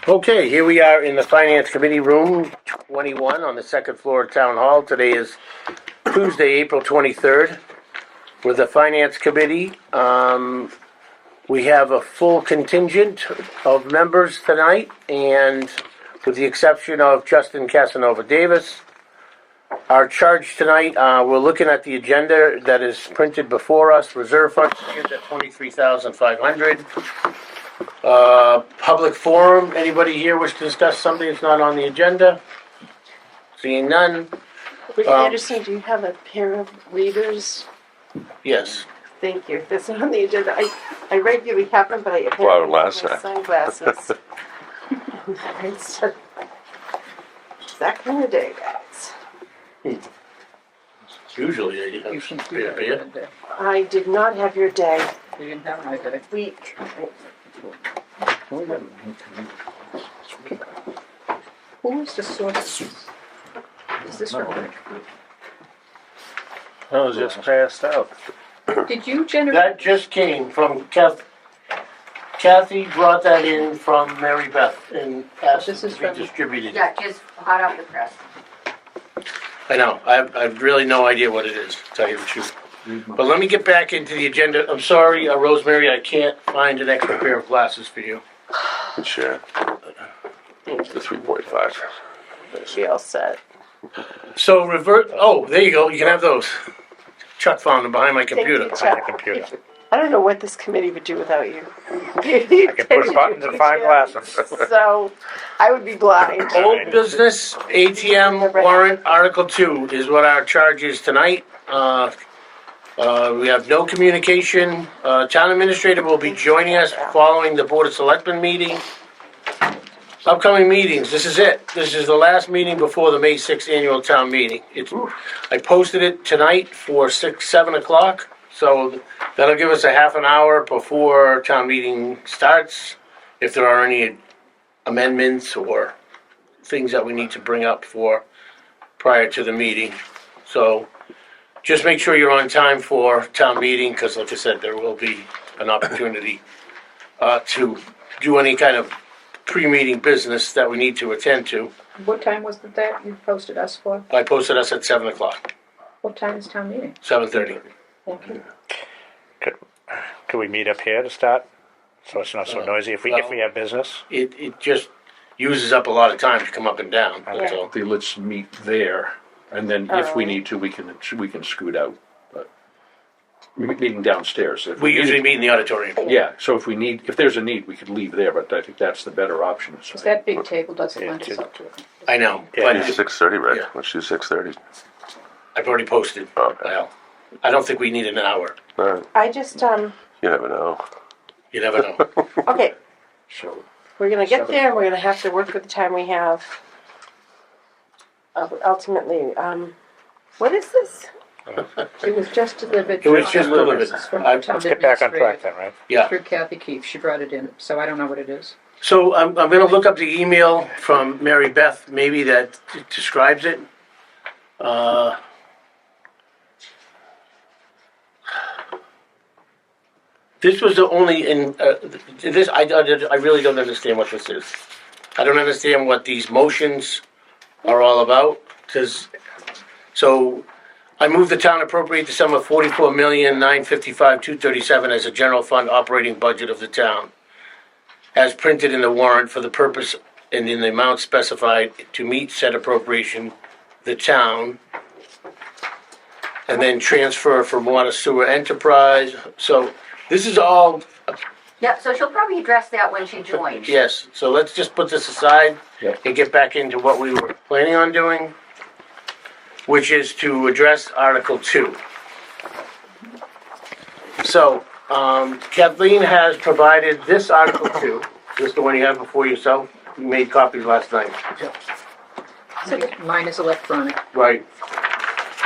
Okay, here we are in the Finance Committee Room 21 on the second floor of Town Hall. Today is Tuesday, April 23rd. With the Finance Committee, we have a full contingent of members tonight, and with the exception of Justin Casanova Davis. Our charge tonight, we're looking at the agenda that is printed before us. Reserve fund stands at $23,500. Public forum, anybody here wish to discuss something that's not on the agenda? Seeing none, Rick Anderson, do you have a pair of readers? yes. Thank you. That's not on the agenda. I regularly have them, but I have my sunglasses. It's that kind of day, guys. Usually I have beer. I did not have your day. You didn't have my day. Week. Who is the source? Is this one? I was just passed out. Did you generate? That just came from Kathy brought that in from Mary Beth and asked This it is to be from- distributed. Yeah, just hot off the press. I know, I've really no idea what it is, to tell you the truth. But let me get back into the agenda. I'm sorry, Rosemary, I can't find an extra pair of glasses for you. Sure. The 3.5. We all set. So there you go, you can have those. Chuck found them behind my computer. Thank you, Computer. Chuck. I don't know what this committee would do without you. I can push buttons and find glasses. So, I would be blind. Old business, ATM warrant, Article 2 is what our charge is tonight. We have no communication. Town administrator will be joining us following the Board of Selectmen meeting. Upcoming meetings, this is it. This is the last meeting before the May 6th annual town meeting. I posted it tonight for 7 o'clock, so that'll give us a half an hour before town meeting starts. If there are any amendments or things that we need to bring up prior to the meeting. So just make sure you're on time for town meeting, because like I said, there will be an opportunity to do any kind of pre-meeting business that we need to attend to. What time was it that you posted us for? I posted us at 7 o'clock, What time is town meeting? 7:30. Thank you. Could we meet up here to start? So it's not so noisy if we have business? It just uses up a lot of time to come up and down, so. Let's meet there, and then if we need to, we can scoot out. But meeting downstairs. If We need usually it- meet in the auditorium. Yeah, so if there's a need, we could leave there, but I think that's the better option. Because that big table doesn't lend itself to it. I know, Yeah. but 6:30, Rick. Yeah. Let's do 6:30. I've already posted. Okay. Well, I don't think we need an hour. All right. I just, You never know. You never know. okay, So we're gonna get there, and we're gonna have to work with the time we have. Ultimately, what is this? It was just delivered. It was just delivered. This is from I- the town Let's get back on track administrator. then, right? Yeah. Through Kathy Keefe, she brought it in, so I don't know what it is. So I'm gonna look up the email from Mary Beth, maybe that describes it. This was the only, I really don't understand what this is. I don't understand what these motions are all about, so I move the town appropriate the sum of $44,955,237 as a general fund operating budget of the town, as printed in the warrant for the purpose and in the amount specified to meet said appropriation, the town, and then transfer from water sewer enterprise. So this is all, Yeah, so she'll probably address that when she joins. yes, so let's just put this aside Yep. and get back into what we were planning on doing, which is to address Article 2. So, Kathleen has provided this Article 2. Is this the one you have before yourself? You made copies last night. Mine is electronic. Right.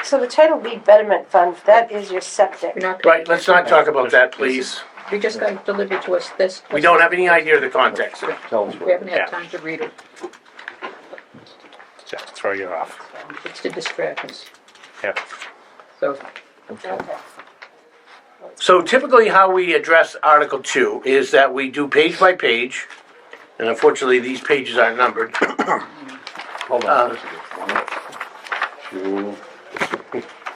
So the title Lead Betterment Fund, that is your septic. We're not. Right, let's not talk about that, please. You just got delivered to us this. We don't have any idea of the context. tell us We haven't Yeah. had time to read it. Just throw you off. It's to distract us. Yeah. So So typically how we address Article 2 is that we do page by page, And unfortunately, these pages aren't numbered. Hold on. One, two,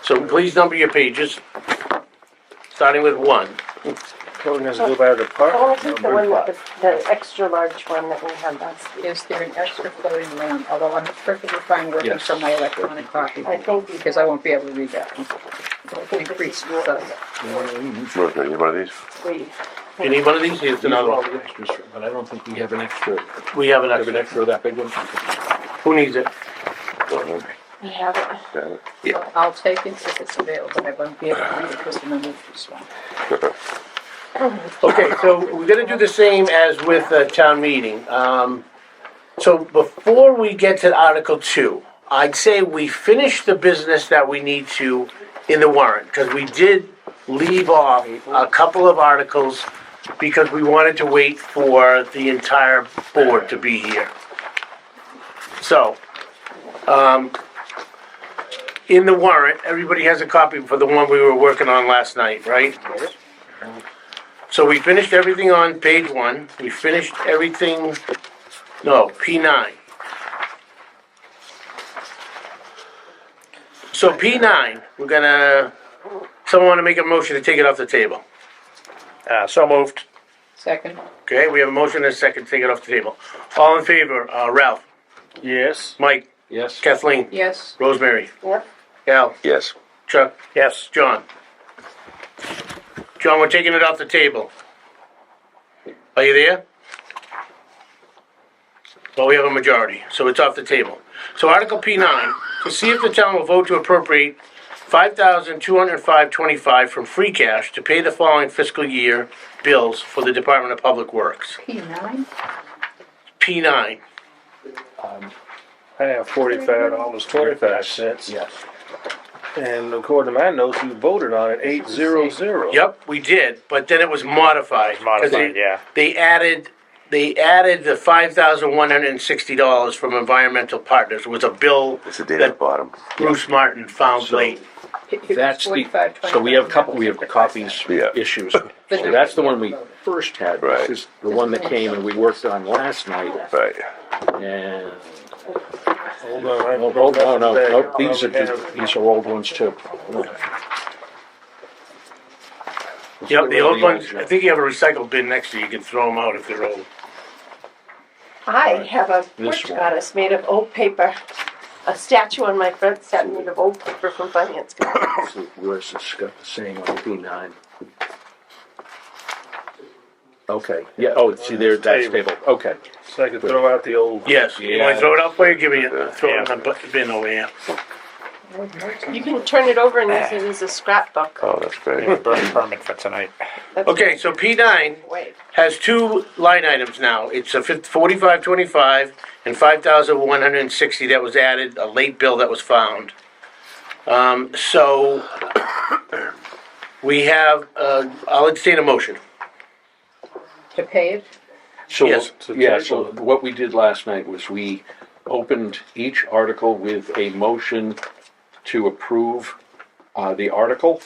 So please number your pages, starting with 1. Probably has to go by the park. Oh, I think the one that, the extra large one that we had last week. Is there an extra floating around, although I'm perfectly fine working Yes. from my electronic copy, I think we because I won't be able to read that one. So I can increase the Rosemary, you want one of these? we. You need one of these? Here's these are another all one. the extras, but I don't think we have an extra, We have an have an extra. extra of that big one? Who needs it? We have it. Got it. I'll take it if it's available, I won't be able to read it because the number is one. Okay, so we're gonna do the same as with town meeting. So before we get to Article 2, I'd say we finish the business that we need to in the warrant, because we did leave off a couple of articles because we wanted to wait for the entire board to be here. So, in the warrant, everybody has a copy for the one we were working on last night, right? So we finished everything on page 1, we finished everything, no, P9. So P9, we're gonna, someone wanna make a motion to take it off the table? So moved. Second, Okay, we have a motion and a second to take it off the table. All in favor, Ralph, yes. Mike, Yes? Kathleen, Yes, Rosemary, Yep. Al, Yes. Chuck, Yes. John. John, we're taking it off the table. Are you there? Well, we have a majority, so it's off the table. So Article P9, to see if the town will vote to appropriate $5,205.25 from free cash to pay the following fiscal year bills for the Department of Public Works. P9, P9, I have $45.25, Yes. and according to my notes, we voted on it 800. yep, we did, but then it was modified. 'cause Modified, they- yeah. They added the $5,160 from Environmental Partners. It was a bill It's the date at the bottom. Bruce Martin found So- late. That's the, so we have copies Yeah. issues. So that's the one we first had. Right. This is the one that came and we worked on last night, Right. and, Hold on, I oh, broke no, up no, the bag. no, these are old ones too. Yep, the old ones, I ones. think you have a recycle bin next to you. You can throw them out if they're old. I have a This porch one. goddess made of old paper. A statue on my front set made of old paper from finance committee. Where's this got the saying on P9? Okay, yeah, oh, see there, that's table, okay. So I could throw out the old. Yes, you want Yeah. to throw it out for you? Give me a, throw it in Yeah. the bin over here. You can turn it over and use it as a scrapbook. Oh, that's great. Burn permit for tonight. That's Okay, so P9 Wait. has 2 line items now. It's a 4525 and 5,160 that was added, a late bill that was found. So we have, I'll entertain a motion. to pay it, So, Yes. yeah, so what we did last night was we opened each article with a motion to approve the article.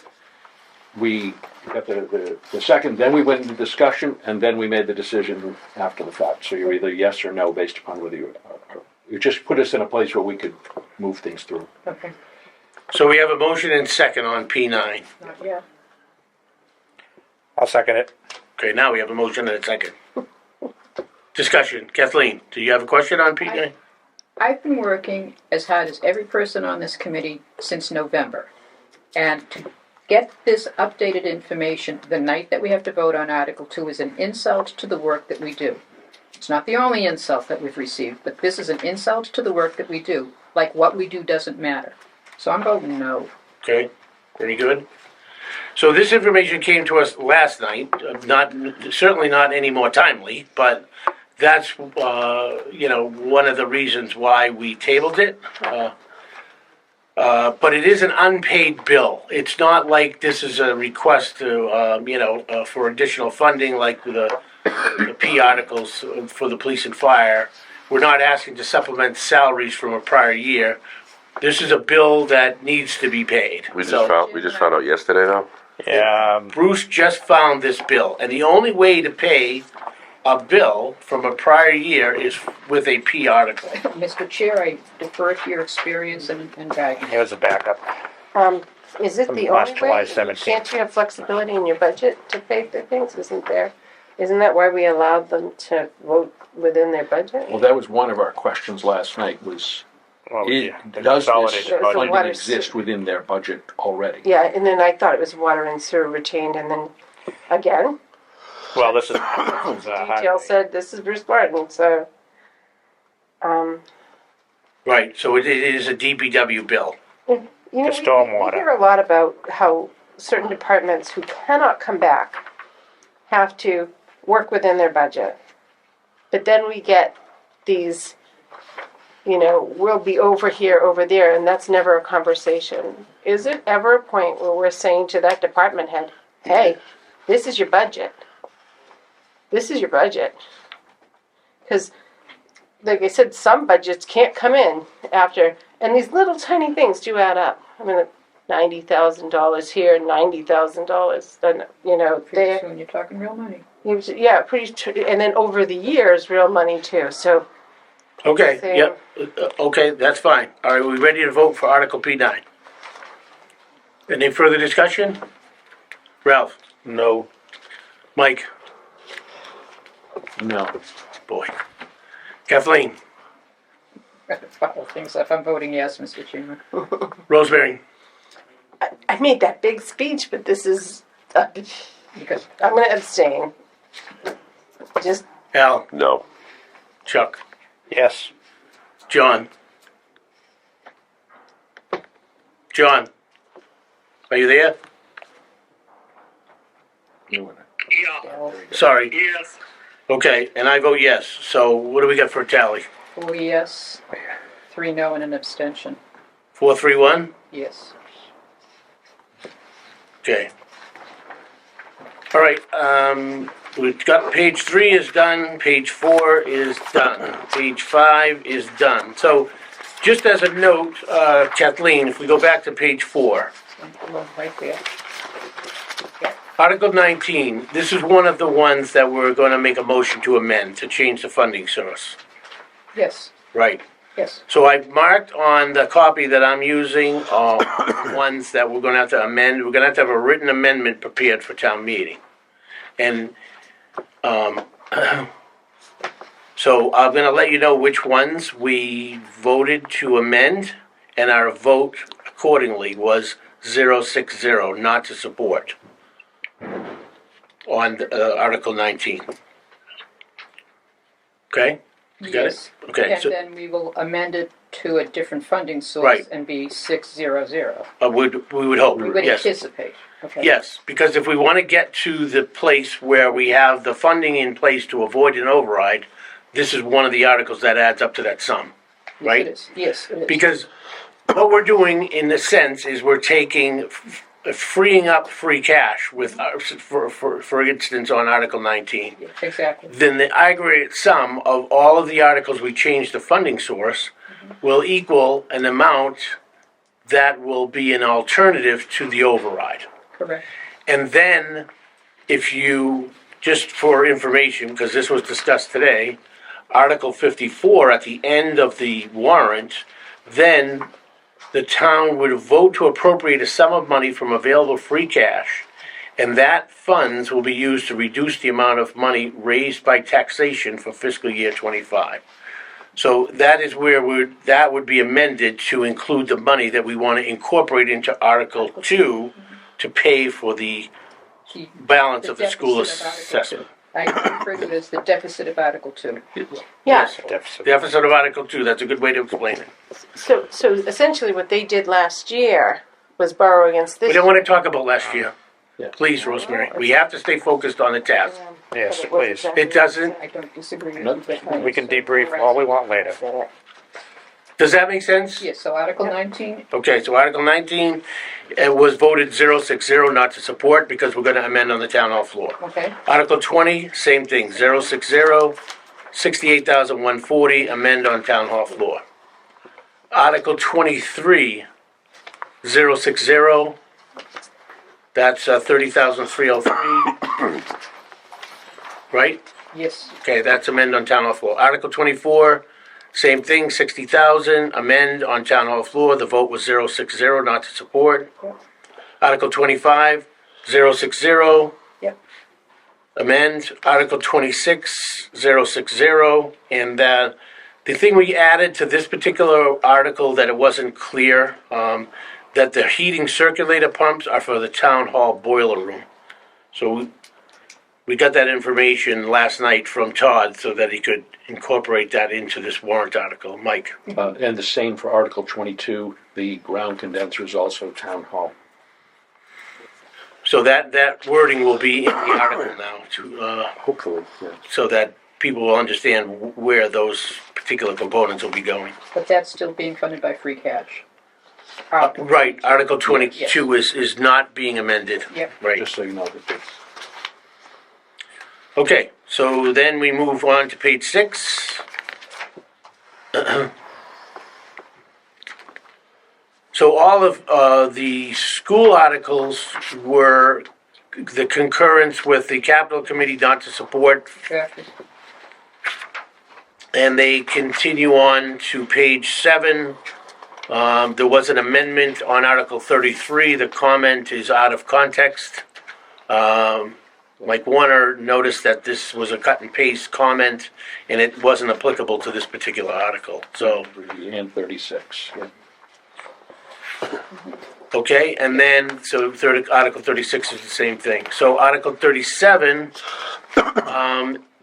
We got the second, then we went into discussion, and then we made the decision after the fact. So you're either yes or no based upon whether you just put us in a place where we could move things through. okay, So we have a motion and second on P9. not yet. I'll second it. Okay, now we have a motion and a second. Discussion. Kathleen, do you have a question on P9? I've been working as hard as every person on this committee since November. And to get this updated information the night that we have to vote on Article 2 is an insult to the work that we do. It's not the only insult that we've received, but this is an insult to the work that we do. Like what we do doesn't matter. So I'm voting no. Okay, any good? So this information came to us last night, certainly not any more timely, but that's, one of the reasons why we tabled it. But it is an unpaid bill. It's not like this is a request to, for additional funding like the P articles for the police and fire. We're not asking to supplement salaries from a prior year. This is a bill that needs to be paid. We just found out yesterday though? Yeah, Bruce just found this bill, and the only way to pay a bill from a prior year is with a P article. Mr. Chair, I defer to your experience and guidance. Here's a backup. Is it From the last only July way? 17th. Can't you have flexibility in your budget to pay for things? Isn't that why we allowed them to vote within their budget? Well, that was one of our questions last night was, Well, it, the does this consolidated So budget. what funding is- exist within their budget already? Yeah, and then I thought it was water and sewer retained, and then again, Well, this is, detail said this is Bruce Martin, so. Right, so it is a DPW bill. You know, The stormwater. we hear a lot about how certain departments who cannot come back have to work within their budget. But then we get these, we'll be over here, over there, and that's never a conversation. Is it ever a point where we're saying to that department head, hey, this is your budget? This is your budget. Because, like I said, some budgets can't come in after, and these little tiny things do add up. I mean, $90,000 here, $90,000, then, Pretty they, soon you're talking real money. yeah, and then over the years, real money too, so. Okay, Same. yep, okay, that's fine. All right, we ready to vote for Article P9? Any further discussion? Ralph, No. Mike, No. boy. Kathleen, Follow things up. I'm voting yes, Mr. Chairman. Rosemary, I made that big speech, but this is, Because I'm gonna abstain. Just, Al, No. Chuck, yes. John. John, are you there? Sorry. Yes. Okay, and I vote yes. So what do we got for a tally? 4 yes, 3 no, and an abstention. 4-3-1? Yes. Okay. All right, we've got page 3 is done, page 4 is done, page 5 is done. So just as a note, Kathleen, if we go back to page 4, Right there. Article 19, this is one of the ones that we're going to make a motion to amend, to change the funding source. Yes, Right. yes. So I've marked on the copy that I'm using, ones that we're gonna have to amend. We're gonna have to have a written amendment prepared for town meeting. And, so I'm gonna let you know which ones we voted to amend, and our vote accordingly was 060, not to support, on, Article 19. Okay? You got it? Yes. Okay, And so, then we will amend it to a different funding source Right. and be 600. we would hope, We would yes. anticipate. Okay. Yes, because if we want to get to the place where we have the funding in place to avoid an override, this is one of the articles that adds up to that sum, Yes, right? it is. Yes, it is. Because what we're doing in a sense is we're taking, freeing up free cash with, for instance, on Article 19. Yeah, exactly. Then the aggregate sum of all of the articles we change the funding source will equal an amount that will be an alternative to the override. Correct. And then, if you, just for information, because this was discussed today, Article 54 at the end of the warrant, then the town would vote to appropriate a sum of money from available free cash, and that funds will be used to reduce the amount of money raised by taxation for fiscal year '25. So that is where that would be amended to include the money that we want to incorporate into Article 2 to pay for the balance of the school deficit of Article assessment. 2. I refer to it as the deficit of Article 2. yeah, Yes. Deficit. Deficit of Article 2, that's a good way to explain it. so essentially what they did last year was borrow against this. We don't want to talk about last year. Yeah. Please, Rosemary, we have to stay focused on the task. Yes, But was please. exactly It doesn't, I don't disagree with No. you. but- We can debrief all we want later. does that make sense? Yes, so Article 19, Okay, so Article 19, it was voted 060 not to support because we're going to amend on the town hall floor. okay? Article 20, same thing, 060, 68,140, amend on town hall floor. Article 23, 060, that's 30,303. Right? Yes, Okay, that's amend on town hall floor. Article 24, same thing, 60,000, amend on town hall floor. The vote was 060, not to support. Article 25, 060, yep, amend. Article 26, 060, and the thing we added to this particular article that it wasn't clear, that the heating circulator pumps are for the town hall boiler room. So we got that information last night from Todd so that he could incorporate that into this warrant article. Mike? And the same for Article 22, the ground condenser is also town hall. So that wording will be in the article now to, Hopefully, yeah. so that people will understand where those particular components will be going. but that's still being funded by free cash. Right, Article 22 is not being amended. Yep. Right. Just so you know that it's. Okay, so then we move on to page 6. So all of the school articles were the concurrence with the capital committee not to support, Exactly. and they continue on to page 7. There was an amendment on Article 33. The comment is out of context. Mike Warner noticed that this was a cut and paste comment, and it wasn't applicable to this particular article. So, And 36. Yeah. okay, and then, so Article 36 is the same thing. So Article 37,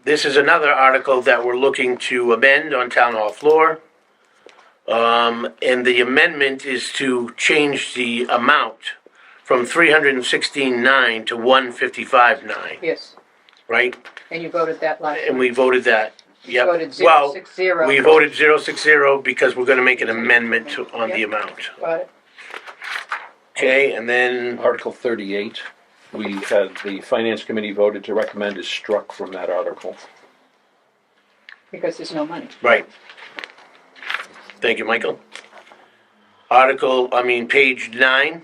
this is another article that we're looking to amend on town hall floor. And the amendment is to change the amount from 316.9 to 155.9, Yes, right? and you voted that last And time. we voted that. Yep. Voted Well, 060. we voted 060 because we're gonna make an amendment on the amount. Got it. Okay, and then, Article 38, we had, the Finance Committee voted to recommend is struck from that article. Because there's no money. right. Thank you, Michael. Page 9.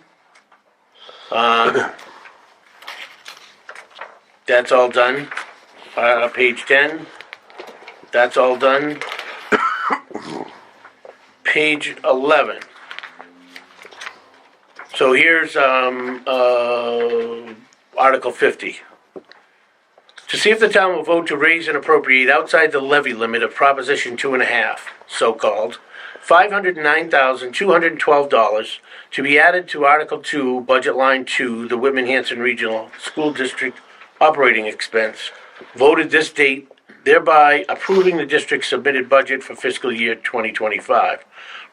That's all done. Page 10. That's all done. Page 11. So here's Article 50. To see if the town will vote to raise and appropriate outside the levy limit of Proposition 2.5, so-called, $509,212 to be added to Article 2, Budget Line 2, the Whitman-Hanson Regional School District Operating Expense, voted this date, thereby approving the district's submitted budget for fiscal year 2025,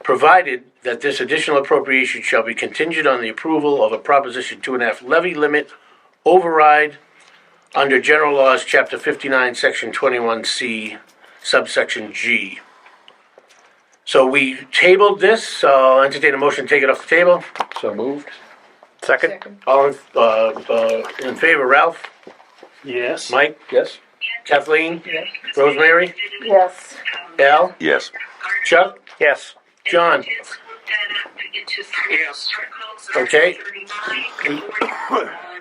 provided that this additional appropriation shall be contingent on the approval of a Proposition 2.5 levy limit override under General Laws, Chapter 59, Section 21C, subsection G. So we tabled this, so I'll entertain a motion to take it off the table. So moved? Second? Second. All in favor, Ralph? Yes. Mike? Yes? Kathleen? Yes. Rosemary? Yes. Al? Yes. Chuck? Yes. John? Yes. Okay.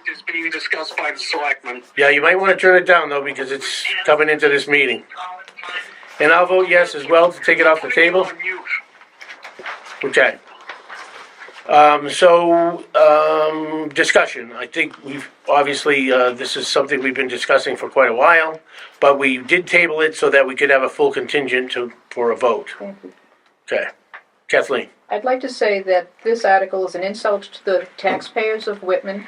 Is being discussed by the selectmen. Yeah, you might want to turn it down though, because it's coming into this meeting. And I'll vote yes as well to take it off the table. On mute. Okay. Discussion. I think we've, obviously, this is something we've been discussing for quite a while, but we did table it so that we could have a full contingent for a vote. Thank you. Okay. Kathleen? I'd like to say that this article is an insult to the taxpayers of Whitman.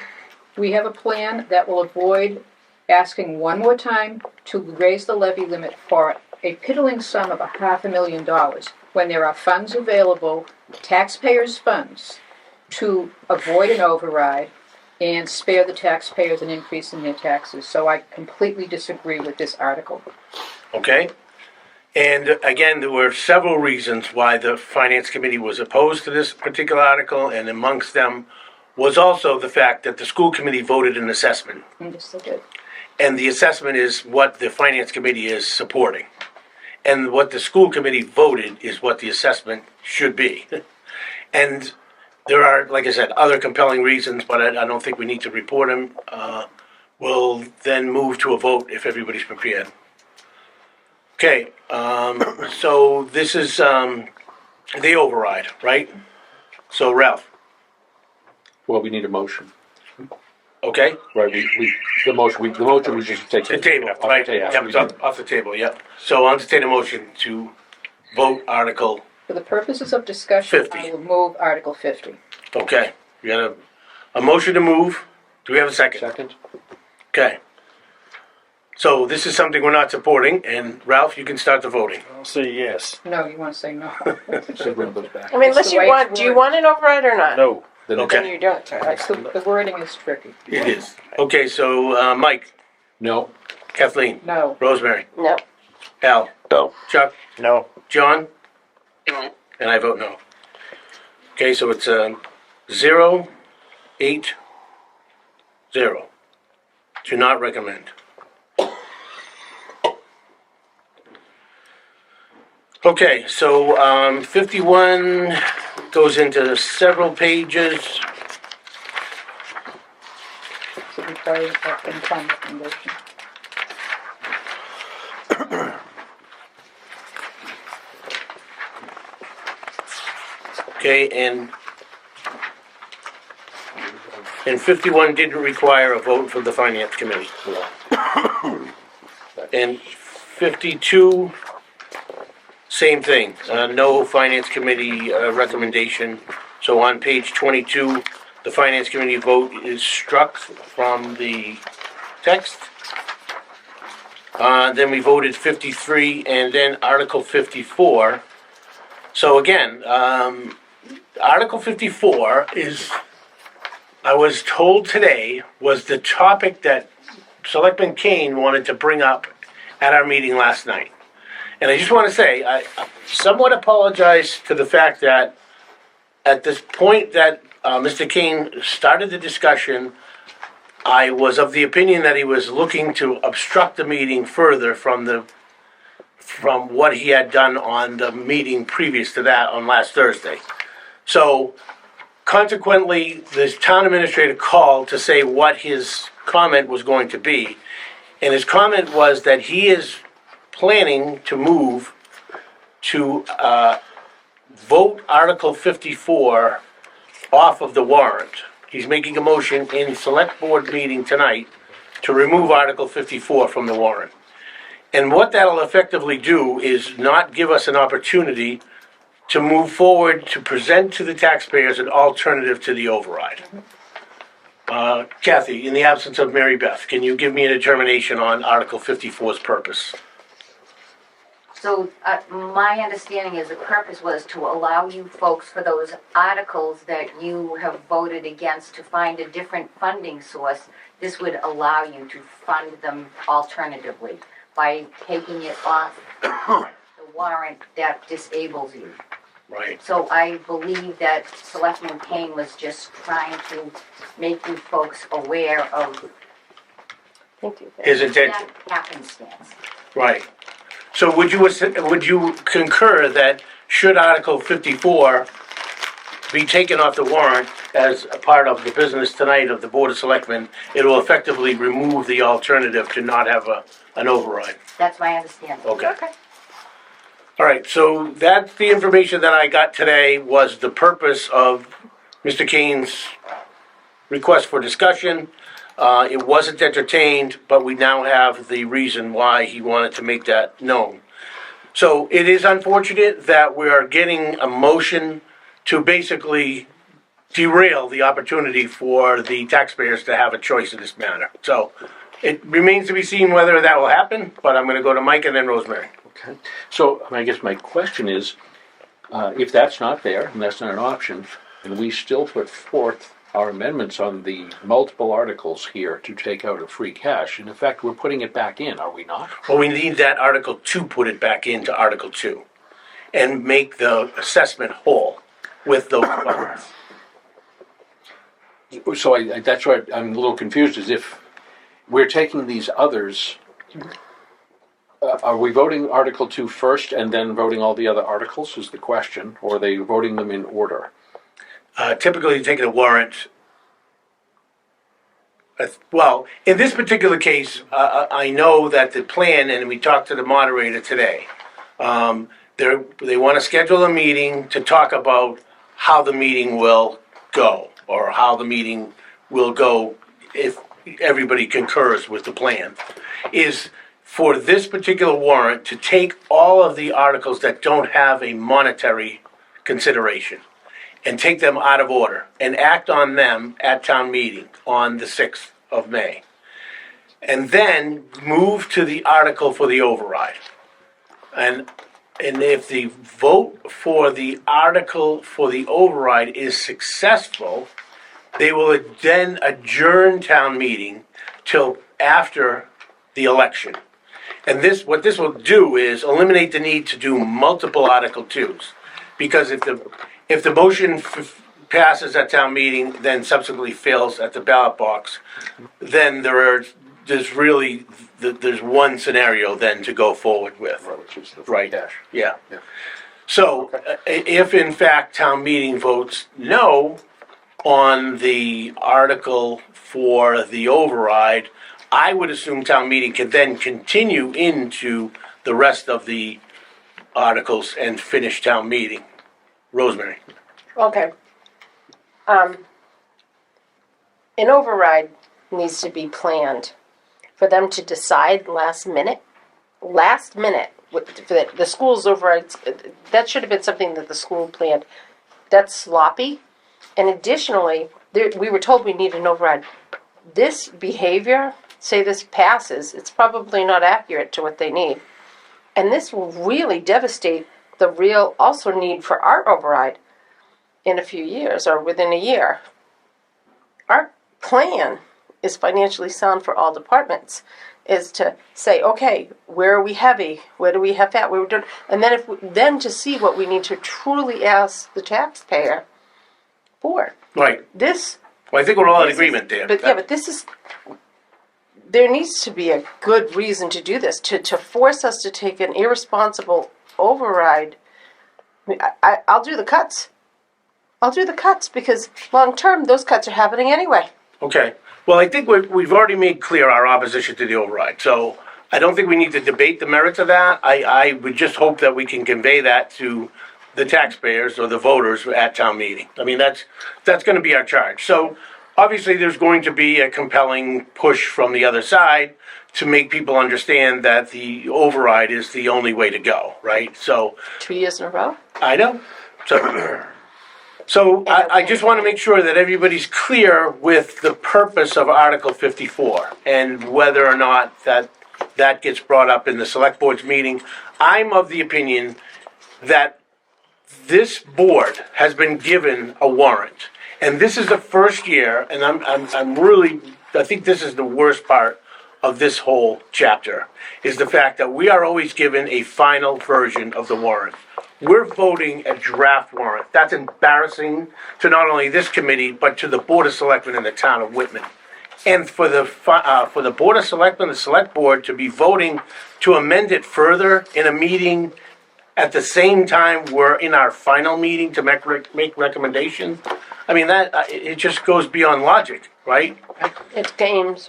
We have a plan that will avoid asking one more time to raise the levy limit for a piddling sum of $500,000 when there are funds available, taxpayers' funds, to avoid an override and spare the taxpayers an increase in their taxes. So I completely disagree with this article. Okay. And again, there were several reasons why the Finance Committee was opposed to this particular article, and amongst them was also the fact that the school committee voted an assessment. Yes, they did. And the assessment is what the Finance Committee is supporting. And what the school committee voted is what the assessment should be. And there are, like I said, other compelling reasons, but I don't think we need to report them. We'll then move to a vote if everybody's prepared. Okay, so this is, the override, right? So Ralph, Well, we need a motion, okay? right? The motion was just to take. The table, Off the right? table. Yep, it's off the table, yep. So I'll entertain a motion to vote Article, For the purposes of discussion, 50. I will move Article 50. okay. We got a motion to move. Do we have a second? Second? Okay. So this is something we're not supporting, and Ralph, you can start the voting. I'll say yes. No, you want to say no. So bring those back. I mean, It's unless the you way want, it's do you worded. want an override or not? No. Then Okay. Then you don't. That's the wording is tricky. It is. Okay, so Mike, No, Kathleen, No. Rosemary, No. Al, No. Chuck, No. John, No. and I vote no. Okay, so it's 0, 8, 0. Do not recommend. Okay, so 51 goes into several pages. So we carry that income recommendation. Okay, and 51 didn't require a vote from the Finance Committee. And 52, same thing, no Finance Committee recommendation. So on page 22, the Finance Committee vote is struck from the text. Then we voted 53, and then Article 54. So again, Article 54 is, I was told today, was the topic that Selectman Kane wanted to bring up at our meeting last night. And I just want to say, I somewhat apologize to the fact that at this point that Mr. Kane started the discussion, I was of the opinion that he was looking to obstruct the meeting further from what he had done on the meeting previous to that on last Thursday. So consequently, the town administrator called to say what his comment was going to be. And his comment was that he is planning to move to vote Article 54 off of the warrant. He's making a motion in select board meeting tonight to remove Article 54 from the warrant. And what that'll effectively do is not give us an opportunity to move forward to present to the taxpayers an alternative to the override. Kathy, in the absence of Mary Beth, can you give me a determination on Article 54's purpose? So, my understanding is the purpose was to allow you folks for those articles that you have voted against to find a different funding source. This would allow you to fund them alternatively by taking it off the warrant that disables you. Right. So I believe that Selectman Kane was just trying to make you folks aware of Thank you. His intention, that happenstance. right. So would you concur that should Article 54 be taken off the warrant as a part of the business tonight of the Board of Selectmen, it will effectively remove the alternative to not have an override? That's my understanding. Okay. All right, so that's the information that I got today was the purpose of Mr. Kane's request for discussion. It wasn't entertained, but we now have the reason why he wanted to make that known. So it is unfortunate that we are getting a motion to basically derail the opportunity for the taxpayers to have a choice in this matter. So it remains to be seen whether that will happen, but I'm gonna go to Mike and then Rosemary. Okay. So I guess my question is, if that's not there, and that's not an option, and we still put forth our amendments on the multiple articles here to take out of free cash, in effect, we're putting it back in, are we not? Well, we need that Article 2 put it back into Article 2 and make the assessment whole with those funds. So that's why I'm a little confused, is if we're taking these others, are we voting Article 2 first and then voting all the other articles is the question, or are they voting them in order? Typically, you take a warrant, Well, in this particular case, I know that the plan, and we talked to the moderator today, they want to schedule a meeting to talk about how the meeting will go, or how the meeting will go if everybody concurs with the plan, is for this particular warrant to take all of the articles that don't have a monetary consideration and take them out of order and act on them at town meeting on the 6th of May. And then move to the article for the override. And if the vote for the article for the override is successful, they will then adjourn town meeting till after the election. And what this will do is eliminate the need to do multiple Article 2s. Because if the motion passes at town meeting, then subsequently fails at the ballot box, then there's one scenario then to go forward with. Which is the Right. cash. Yeah. Yeah. So, if in fact town meeting votes no on the article for the override, I would assume town meeting can then continue into the rest of the articles and finish town meeting. Rosemary. Okay. An override needs to be planned. For them to decide last minute, for the school's overrides, that should have been something that the school planned. That's sloppy. And additionally, we were told we need an override. This behavior, say this passes, it's probably not accurate to what they need. And this will really devastate the real also need for our override in a few years or within a year. Our plan is financially sound for all departments, is to say, okay, where are we heavy? Where do we have fat? Where we're doing, and then then to see what we need to truly ask the taxpayer for. Right. This. Well, I think we're all in agreement there. But this is. There needs to be a good reason to do this, to force us to take an irresponsible override. I'll do the cuts. I'll do the cuts because long term those cuts are happening anyway. Okay. Well, I think we've already made clear our opposition to the override, so I don't think we need to debate the merits of that. I would just hope that we can convey that to the taxpayers or the voters at town meeting. I mean, that's going to be our charge. So obviously there's going to be a compelling push from the other side to make people understand that the override is the only way to go, right? So 2 years in a row. I know. So I just want to make sure that everybody's clear with the purpose of Article 54 and whether or not that gets brought up in the select board's meeting. I'm of the opinion that this board has been given a warrant, and this is the first year, and I think this is the worst part of this whole chapter, is the fact that we are always given a final version of the warrant. We're voting a draft warrant. That's embarrassing to not only this committee, but to the Board of Selectmen in the town of Whitman. And for the Board of Selectmen, the Select Board, to be voting to amend it further in a meeting at the same time we're in our final meeting to make recommendations, I mean, it just goes beyond logic, right? It's games.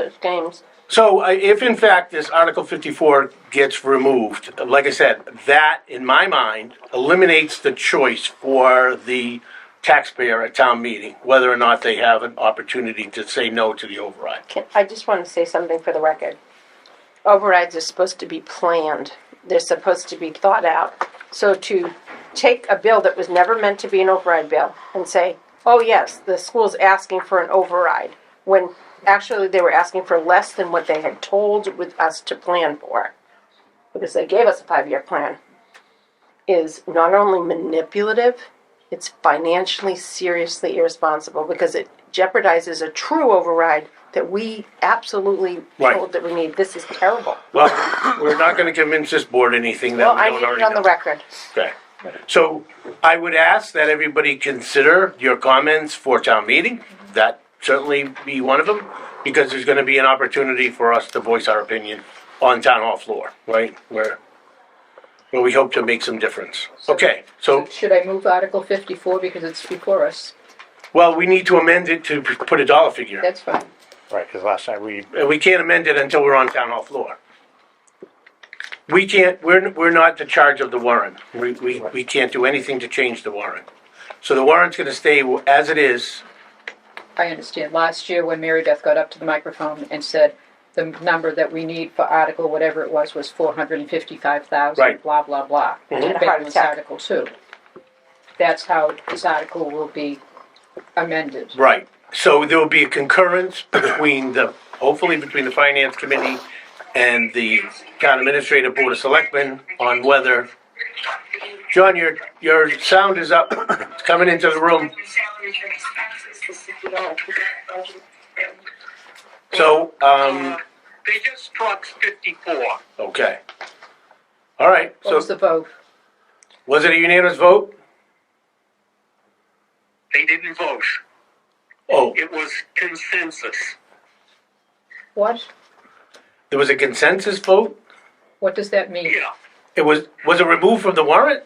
So if in fact this Article 54 gets removed, like I said, that in my mind eliminates the choice for the taxpayer at town meeting, whether or not they have an opportunity to say no to the override. I just want to say something for the record. Overrides are supposed to be planned. They're supposed to be thought out. So to take a bill that was never meant to be an override bill and say, oh yes, the school's asking for an override, when actually they were asking for less than what they had told with us to plan for, because they gave us a 5-year plan, is not only manipulative, it's financially seriously irresponsible, because it jeopardizes a true override that we absolutely told that we need. This is terrible. Well, we're not going to convince this board anything that Well, we I don't need already it on know. the record. Okay. So I would ask that everybody consider your comments for town meeting. That certainly be one of them, because there's going to be an opportunity for us to voice our opinion on town hall floor, right? Where we hope to make some difference. Okay, so, Should I move Article 54 because it's before us? well, we need to amend it to put a dollar figure. That's fine. Right, because last night we, And we can't amend it until we're on town hall floor. We can't, we're not in charge of the warrant. We can't do anything to change the warrant. So the warrant's gonna stay as it is. I understand. Last year, when Mary Beth got up to the microphone and said the number that we need for Article, whatever it was 455,000, Right. blah, blah, blah. Mhm. And a heart That was attack. Article 2. That's how this article will be amended. Right. So there will be a concurrence between hopefully between the finance committee and the town administrative board of selectmen on whether, John, your sound is up. It's coming into the room. So, They just struck 54. okay. All right, What was so the vote? was it a unanimous vote? They didn't vote. Oh, It was consensus. What? there was a consensus vote? What does that mean? Yeah. Was it removed from the warrant?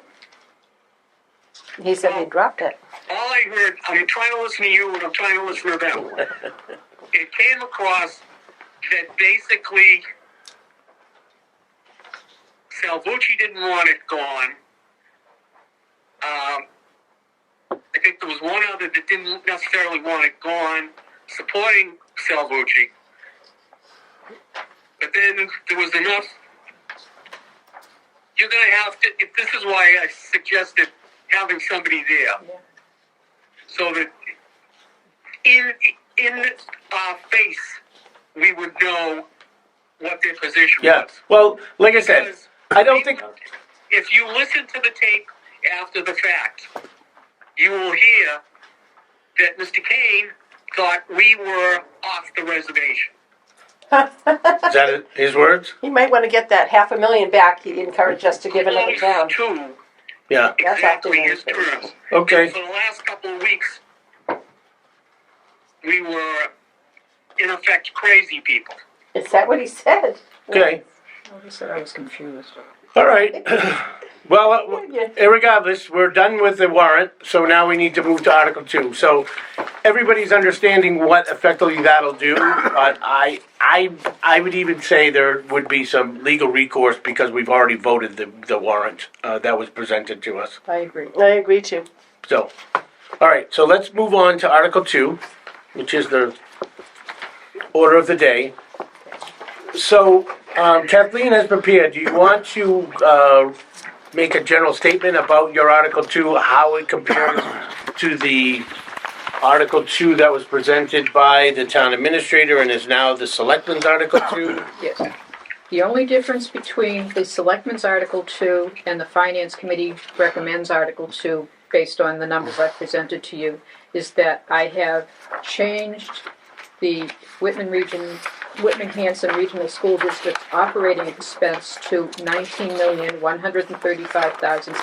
He said he dropped it. All I heard, I'm trying to listen to you and I'm trying to listen to them. It came across that basically Salvucci didn't want it gone. I think there was one other that didn't necessarily want it gone, supporting Salvucci. But then there was enough. You're going to have to, this is why I suggested having somebody there. Yeah. So that in our face, we would know what their position Yeah, was. well, like I said, Because I don't think, if you listen to the tape after the fact, you will hear that Mr. Kane thought we were off the reservation. is that his words? He might want to get that $500,000 back. He encouraged us to give another town. Close to Yeah, That's exactly after his the- terms. okay. For the last couple of weeks, we were, in effect, crazy people. Is that what he said? Okay, I said I was confused. all right. Well, regardless, we're done with the warrant, so now we need to move to Article 2. So everybody's understanding what effectively that'll do, but I would even say there would be some legal recourse because we've already voted the warrant that was presented to us. I agree. I agree too. So, all right, so let's move on to Article 2, which is the order of the day. So, Kathleen has prepared. Do you want to make a general statement about your Article 2, how it compares to the Article 2 that was presented by the town administrator and is now the Selectmen's Article 2? Yes. The only difference between the Selectmen's Article 2 and the Finance Committee recommends Article 2, based on the numbers I've presented to you, is that I have changed the Whitman-Hanson Regional School District operating expense to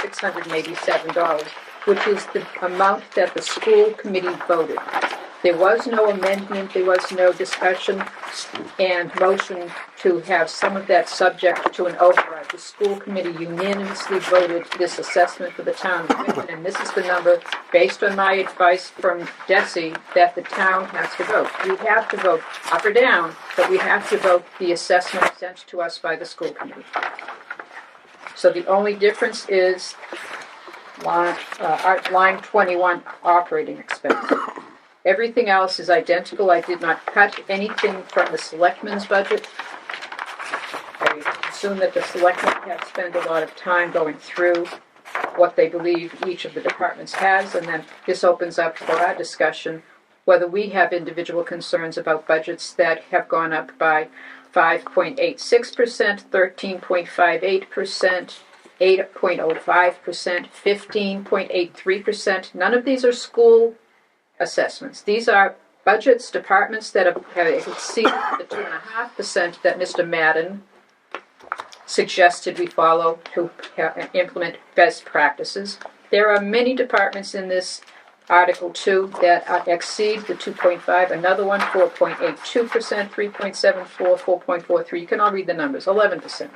$19,135,687, which is the amount that the school committee voted. There was no amendment, there was no discussion and motion to have some of that subject to an override. The school committee unanimously voted this assessment for the town of Whitman, and this is the number, based on my advice from Desi, that the town has to vote. We have to vote up or down, but we have to vote the assessment sent to us by the school committee. So the only difference is line 21, operating expense. Everything else is identical. I did not cut anything from the selectmen's budget. I assume that the selectmen have spent a lot of time going through what they believe each of the departments has, and then this opens up for our discussion whether we have individual concerns about budgets that have gone up by 5.86%, 13.58%, 8.05%, 15.83%. None of these are school assessments. These are budgets, departments that have exceeded the 2.5% that Mr. Madden suggested we follow to implement best practices. There are many departments in this Article 2 that exceed the 2.5. Another one, 4.82%, 3.74, 4.43. You can all read the numbers, 11%.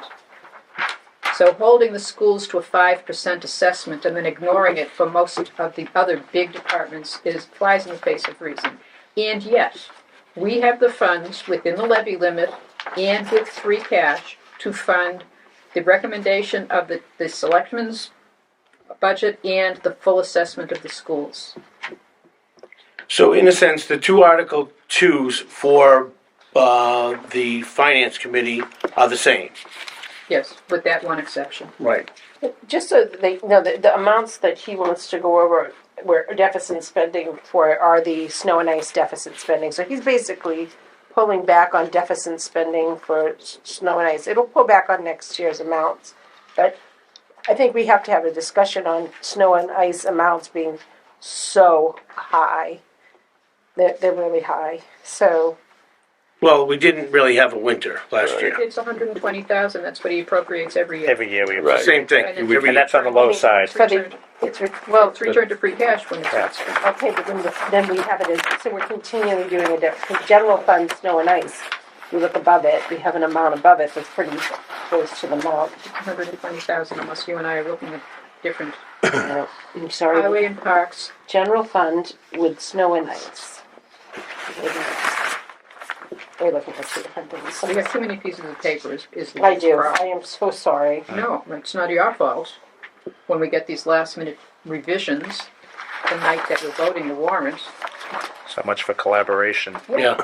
So holding the schools to a 5% assessment and then ignoring it for most of the other big departments flies in the face of reason. And yet, we have the funds within the levy limit and with free cash to fund the recommendation of the selectmen's budget and the full assessment of the schools. So in a sense, the two Article 2s for the Finance Committee are the same. Yes, with that one exception. Right. Just so that they know, the amounts that he wants to go over where deficit spending for are the snow and ice deficit spending. So he's basically pulling back on deficit spending for snow and ice. It'll pull back on next year's amounts. But I think we have to have a discussion on snow and ice amounts being so high. They're really high. So Well, we didn't really have a winter last year. It's 120,000, that's what he appropriates every year. Every year we Right. Same thing. And Every And that's on the low side. for the, well, It's returned to free cash when it's not spent. okay, but then we have it as, so we're continually doing a general fund, snow and ice. We look above it, we have an amount above it that's pretty close to the amount. 120,000, unless you and I are looking at different. I'm sorry, Highway and parks, general fund with snow and ice. We're looking at two different things. we have too many pieces of paper is the I do, problem. I am so sorry. No, it's not your fault. When we get these last minute revisions, the night that we're voting the warrant, So much for collaboration. Yeah.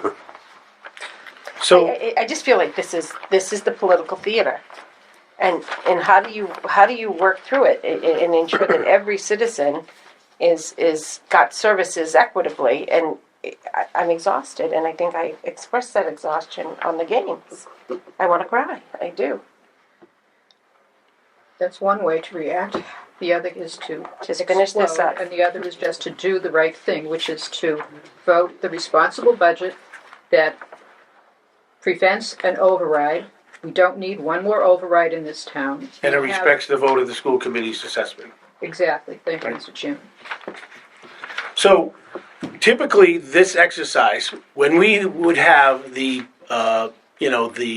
So, I just feel like this is the political theater. And how do you work through it and ensure that every citizen is got services equitably? And I'm exhausted, and I think I expressed that exhaustion on the games. I want to cry. I do. that's one way to react. The other is to Just finish this explode, up. and the other is just to do the right thing, which is to vote the responsible budget that prevents an override. We don't need one more override in this town. and it We have- respects the vote of the school committee's assessment. Exactly, thank you, Mr. Chairman. So typically, this exercise, when we would have the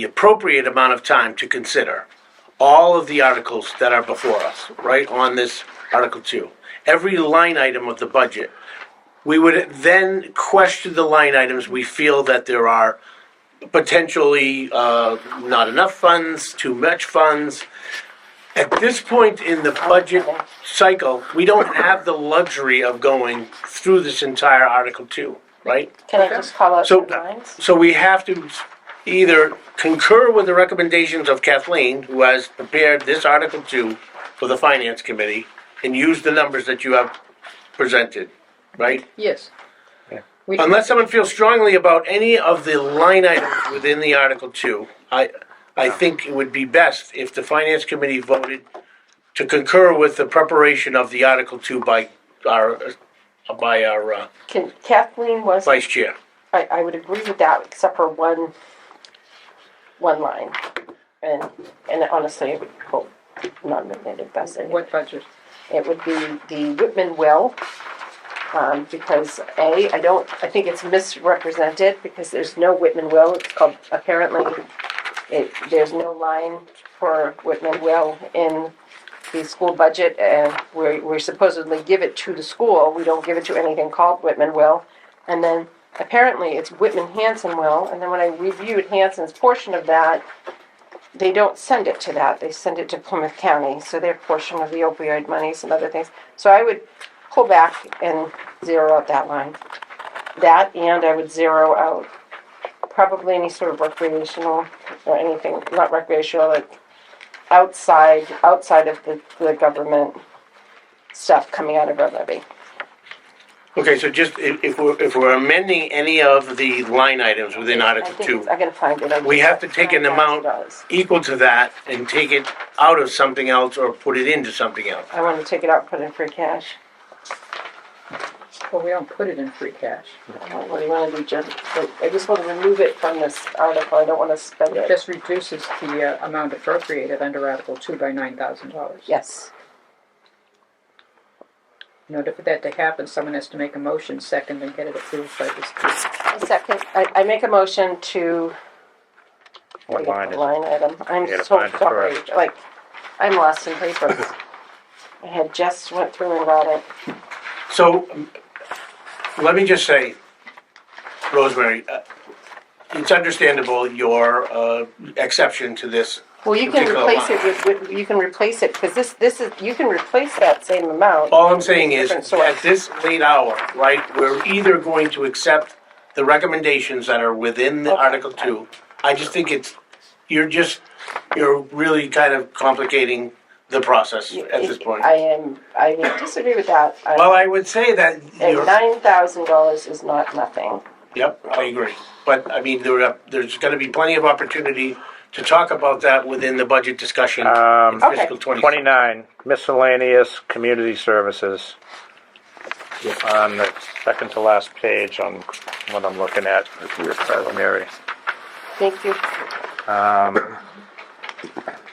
appropriate amount of time to consider all of the articles that are before us, right, on this Article 2, every line item of the budget, we would then question the line items we feel that there are potentially not enough funds, too much funds. At this point in the budget cycle, we don't have the luxury of going through this entire Article 2, right? Can I just call out So, some lines? so we have to either concur with the recommendations of Kathleen, who has prepared this Article 2 for the Finance Committee, and use the numbers that you have presented, right? Yes. We- Unless someone feels strongly about any of the line items within the Article 2, I think it would be best if the Finance Committee voted to concur with the preparation of the Article 2 by our Kathleen was, Vice Chair. I would agree with that, except for one line. And honestly, I would hope non-nominated best. What budget? It would be the Whitman will, because I think it's misrepresented, because there's no Whitman will. It's called, apparently, there's no line for Whitman will in the school budget, and we supposedly give it to the school. We don't give it to anything called Whitman will. And then apparently it's Whitman Hanson will, and then when I reviewed Hanson's portion of that, they don't send it to that. They send it to Plymouth County, so their portion of the opioid monies and other things. So I would pull back and zero out that line. That, and I would zero out probably any sort of recreational or anything, not recreational, like outside of the government stuff coming out of our levy. Okay, so just if we're amending any of the line items within Article 2, I gotta find it. we have to take an amount equal to that and take it out of something else or put it into something else. I want to take it out and put it in free cash. Well, we don't put it in free cash. What do you want to do, Jen? I just want to remove it from this article. I don't want to spend It it. just reduces the amount appropriated under Article 2 by $9,000. Yes. In order for that to happen, someone has to make a motion second and get it approved by this group. A second, I make a motion to. What line is it? Line item. I'm You gotta so find it sorry. first. Like, I'm lost in papers. I had just went through and got it. So let me just say, Rosemary, it's understandable your exception to this. Well, you can particular replace line. it with, you can replace it, because this is, you can replace that same amount. All I'm saying is, Different source. at this late hour, right, we're either going to accept the recommendations that are within the Okay. Article 2. I just think you're really kind of complicating the process at this point. I would disagree with that. Well, I would say that And you're, $9,000 is not nothing. yep, I agree. But, I mean, there's gonna be plenty of opportunity to talk about that within the budget discussion in Okay. fiscal 20. 29, miscellaneous community services. On the second to last page on what I'm looking at, Mary. Thank you.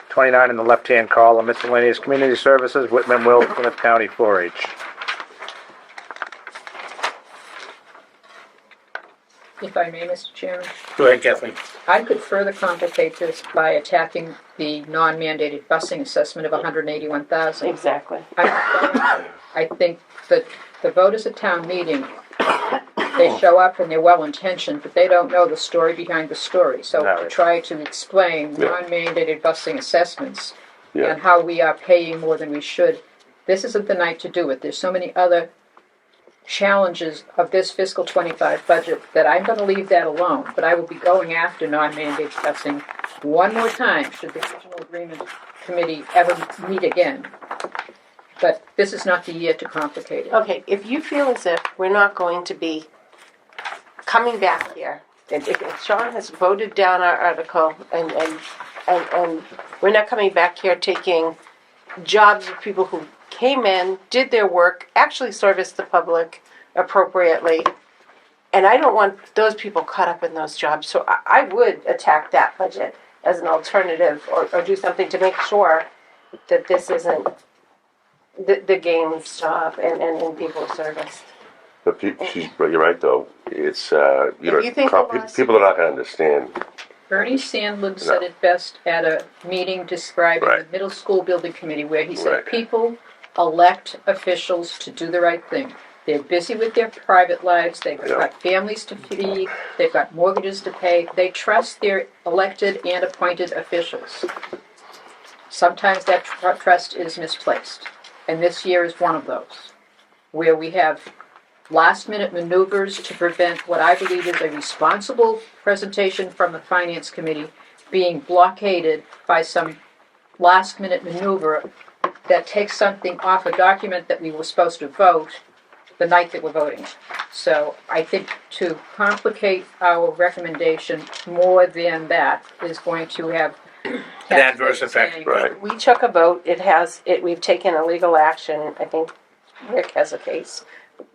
29 in the left-hand column, miscellaneous community services, Whitman, Will, Plymouth County 4-H. If I may, Mr. Chairman, Go ahead, Kathleen. I could further complicate this by attacking the non-mandated busing assessment of $181,000. Exactly. I think that the voters at town meeting, they show up and they're well-intentioned, but they don't know the story behind the story. So No. to try to explain Yeah. non-mandated busing assessments Yeah. and how we are paying more than we should, this isn't the night to do it. There's so many other challenges of this fiscal 25 budget that I'm going to leave that alone, but I will be going after non-mandated busing one more time should the original agreement committee ever meet again. But this is not the year to complicate it. Okay, if you feel as if we're not going to be coming back here, if Sean has voted down our article and we're not coming back here taking jobs of people who came in, did their work, actually serviced the public appropriately, and I don't want those people caught up in those jobs, so I would attack that budget as an alternative or do something to make sure that this isn't the game stop and people service. But you're right though, it's, you think the last- people are not gonna understand. Bernie Sandlin said it best at a meeting describing the Right. middle school building committee where he said, Right. people elect officials to do the right thing. They're busy with their private lives, they've Yeah. got families to feed, they've got mortgages to pay, they trust their elected and appointed officials. Sometimes that trust is misplaced, and this year is one of those, where we have last-minute maneuvers to prevent what I believe is a responsible presentation from the Finance Committee being blockaded by some last-minute maneuver that takes something off a document that we were supposed to vote the night that we're voting. So I think to complicate our recommendation more than that is going to have An adverse effect, saying, right. We took a vote, we've taken a legal action, I think Rick has a case,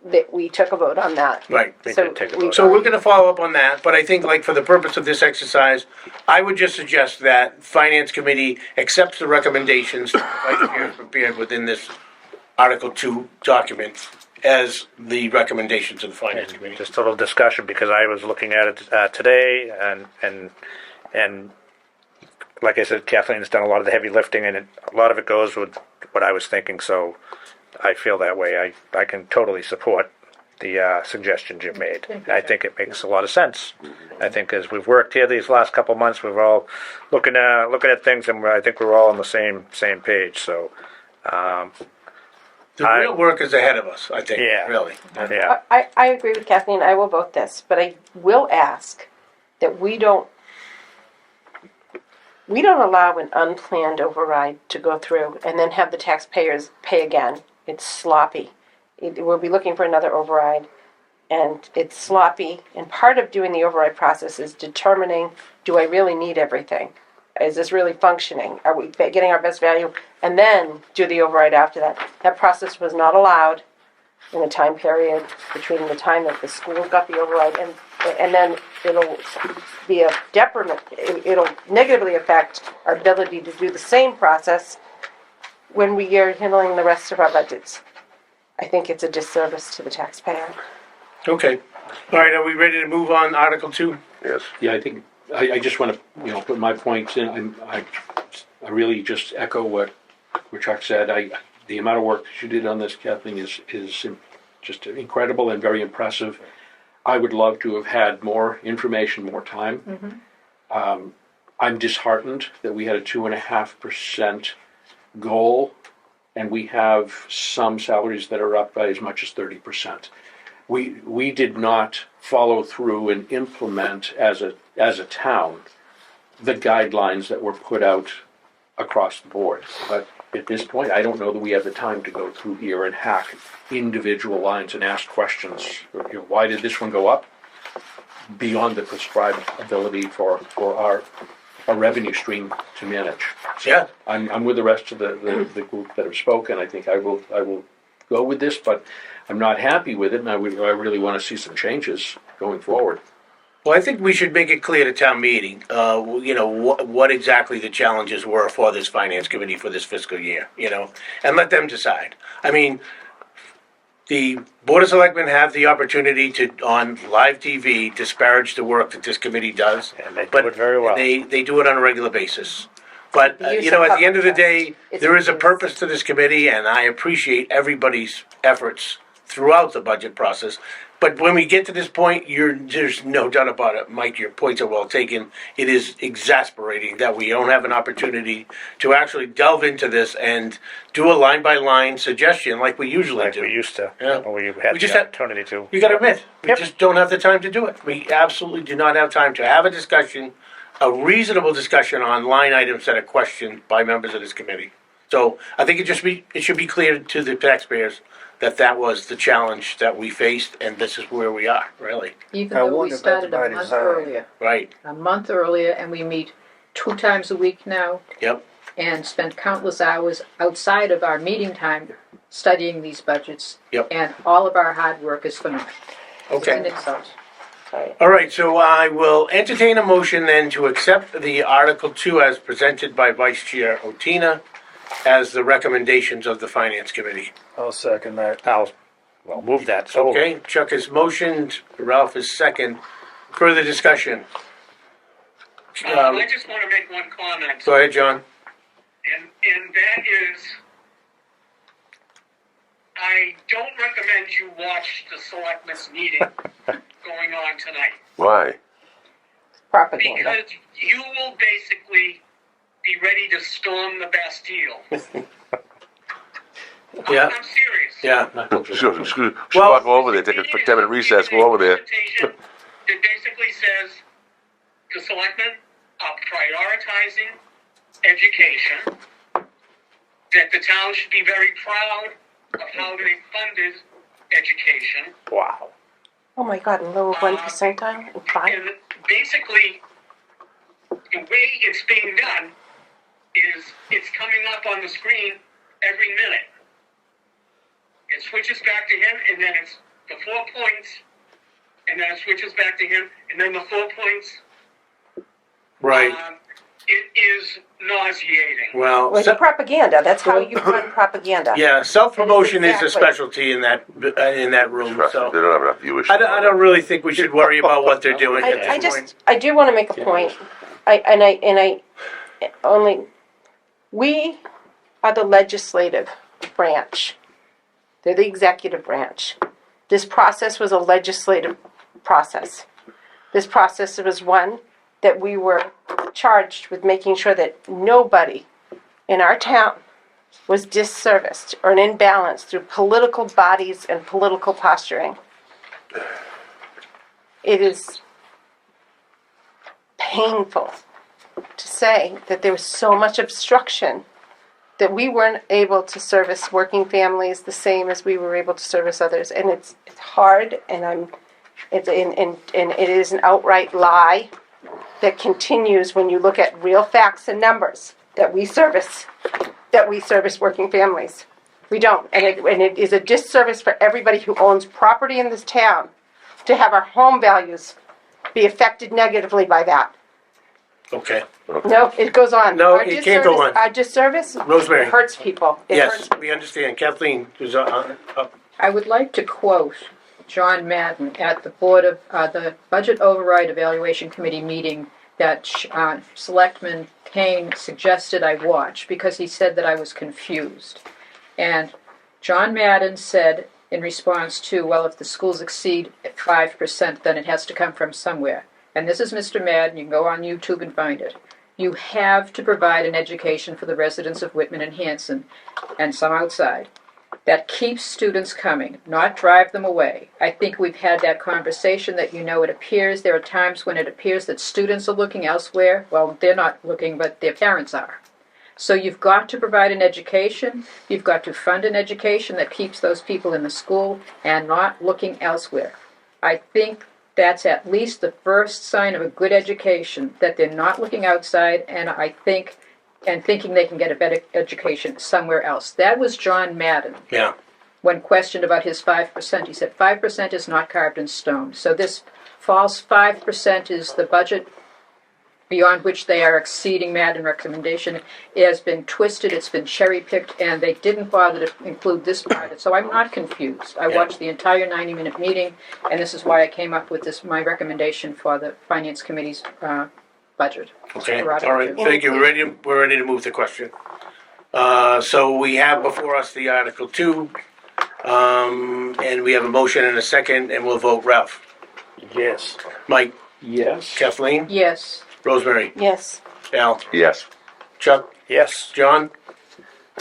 that we took a vote on that. Right. We So did take a we- vote. So we're gonna follow up on that, but I think like for the purpose of this exercise, I would just suggest that Finance Committee accepts the recommendations that the Vice Chair prepared within this Article 2 document as the recommendations of the Finance Committee. Just a little discussion, because I was looking at it today, and like I said, Kathleen's done a lot of the heavy lifting, and a lot of it goes with what I was thinking, so I feel that way. I can totally support the suggestions you've made. I think it makes a lot of sense. I think as we've worked here these last couple of months, we've all looking at things, and I think we're all on the same page, so, The real work is ahead of us, I think, Yeah. really. yeah. I agree with Kathleen, I will vote this, but I will ask that we don't allow an unplanned override to go through and then have the taxpayers pay again. It's sloppy. We'll be looking for another override, and it's sloppy. And part of doing the override process is determining, do I really need everything? Is this really functioning? Are we getting our best value? And then do the override after that. That process was not allowed in the time period between the time that the schools got the override and then it'll be a detriment. It'll negatively affect our ability to do the same process when we are handling the rest of our budgets. I think it's a disservice to the taxpayer. Okay. All right, are we ready to move on Article 2? Yes. Yeah, I think, I just want to, put my points in. I really just echo what Chuck said. The amount of work that you did on this, Kathleen, is just incredible and very impressive. I would love to have had more information, more time. I'm disheartened that we had a 2.5% goal, and we have some salaries that are up by as much as 30%. We did not follow through and implement as a town the guidelines that were put out across the board. But at this point, I don't know that we have the time to go through here and hack individual lines and ask questions. Why did this one go up? Beyond the prescribed ability for our revenue stream to manage. So Yeah. I'm with the rest of the group that have spoken. I think I will go with this, but I'm not happy with it, and I really want to see some changes going forward. Well, I think we should make it clear to town meeting, what exactly the challenges were for this finance committee for this fiscal year, and let them decide. I mean, the Board of Selectmen have the opportunity to, on live TV, disparage the work that this committee does. And they do it very well. They do it on a regular basis. But, The use at of the end of the public day, trust. It's there is a abused. purpose to this committee, and I appreciate everybody's efforts throughout the budget process. But when we get to this point, there's no doubt about it, Mike, your points are well taken. It is exasperating that we don't have an opportunity to actually delve into this and do a line-by-line suggestion like we usually Like do. we used to, Yeah. or we had We just the had- opportunity to. You gotta admit, we Yep. just don't have the time to do it. We absolutely do not have time to have a discussion, a reasonable discussion on line items that are questioned by members of this committee. So I think it should be clear to the taxpayers that was the challenge that we faced, and this is where we are, really. Even I though we wonder if that's started by a month design. earlier, Right, and we meet 2 times a week now, yep, and spend countless hours outside of our meeting time studying these budgets. Yep. And all of our hard work is for nothing. It's an okay. insult. All right, so I will entertain a motion then to accept the Article 2 as presented by Vice Chair Otina as the recommendations of the Finance Committee. I'll second that. I'll move that. So Okay, Chuck has motioned, Ralph is second. Further discussion? I just want to make one comment, Go ahead, John. and that is, I don't recommend you watch the selectmen's meeting going on tonight, Why? Propaganda. because you will basically be ready to storm the Bastille. Yeah, I'm serious. yeah. Well, walk over there, take a 10-minute recess, go over there. Presentation that basically says the selectmen are prioritizing education, that the town should be very proud of how they funded education, wow. Oh my God, in lower 1 percentile and 5. and basically the way it's being done is it's coming up on the screen every minute. It switches back to him, and then it's the 4 points, and then it switches back to him, and then the 4 points. Right, It is nauseating. well, Well, it's propaganda. That's how you run propaganda. yeah, self-promotion is a Exactly. specialty in that room, Trust me, so. they don't have enough viewership. I don't really think we should worry about what they're doing at I this point. just, I do want to make a point. We are the legislative branch. They're the executive branch. This process was a legislative process. This process was one that we were charged with making sure that nobody in our town was disserviced or an imbalance through political bodies and political posturing. It is painful to say that there was so much obstruction that we weren't able to service working families the same as we were able to service others. And it's hard, and it is an outright lie that continues when you look at real facts and numbers that we service working families. We don't, and it is a disservice for everybody who owns property in this town to have our home values be affected negatively by that. Okay, No, it goes on. No, Our it can't go disservice- on. Our disservice Rosemary. hurts people. It yes, hurts. we understand. Kathleen is up. I would like to quote John Madden at the the Budget Override Evaluation Committee meeting that Selectman Kane suggested I watch because he said that I was confused. And John Madden said in response to, well, if the schools exceed 5%, then it has to come from somewhere. And this is Mr. Madden, you can go on YouTube and find it. You have to provide an education for the residents of Whitman and Hanson, and some outside, that keeps students coming, not drive them away. I think we've had that conversation that, it appears, there are times when it appears that students are looking elsewhere. Well, they're not looking, but their parents are. So you've got to provide an education, you've got to fund an education that keeps those people in the school and not looking elsewhere. I think that's at least the first sign of a good education, that they're not looking outside, and thinking they can get a better education somewhere else. That was John Madden. Yeah. When questioned about his 5%, he said 5% is not carved in stone. So this false 5% is the budget beyond which they are exceeding Madden recommendation. It has been twisted, it's been cherry-picked, and they didn't bother to include this part. So I'm not confused. I watched the entire 90-minute meeting, and this is why I came up with my recommendation for the Finance Committee's budget. Okay, For all right, thank you. We're ready to move the question. So we have before us the Article 2, and we have a motion and a second, and we'll vote. Ralph? Yes. Mike? Yes. Kathleen? Yes. Rosemary? Yes. Al? Yes. Chuck? Yes. John?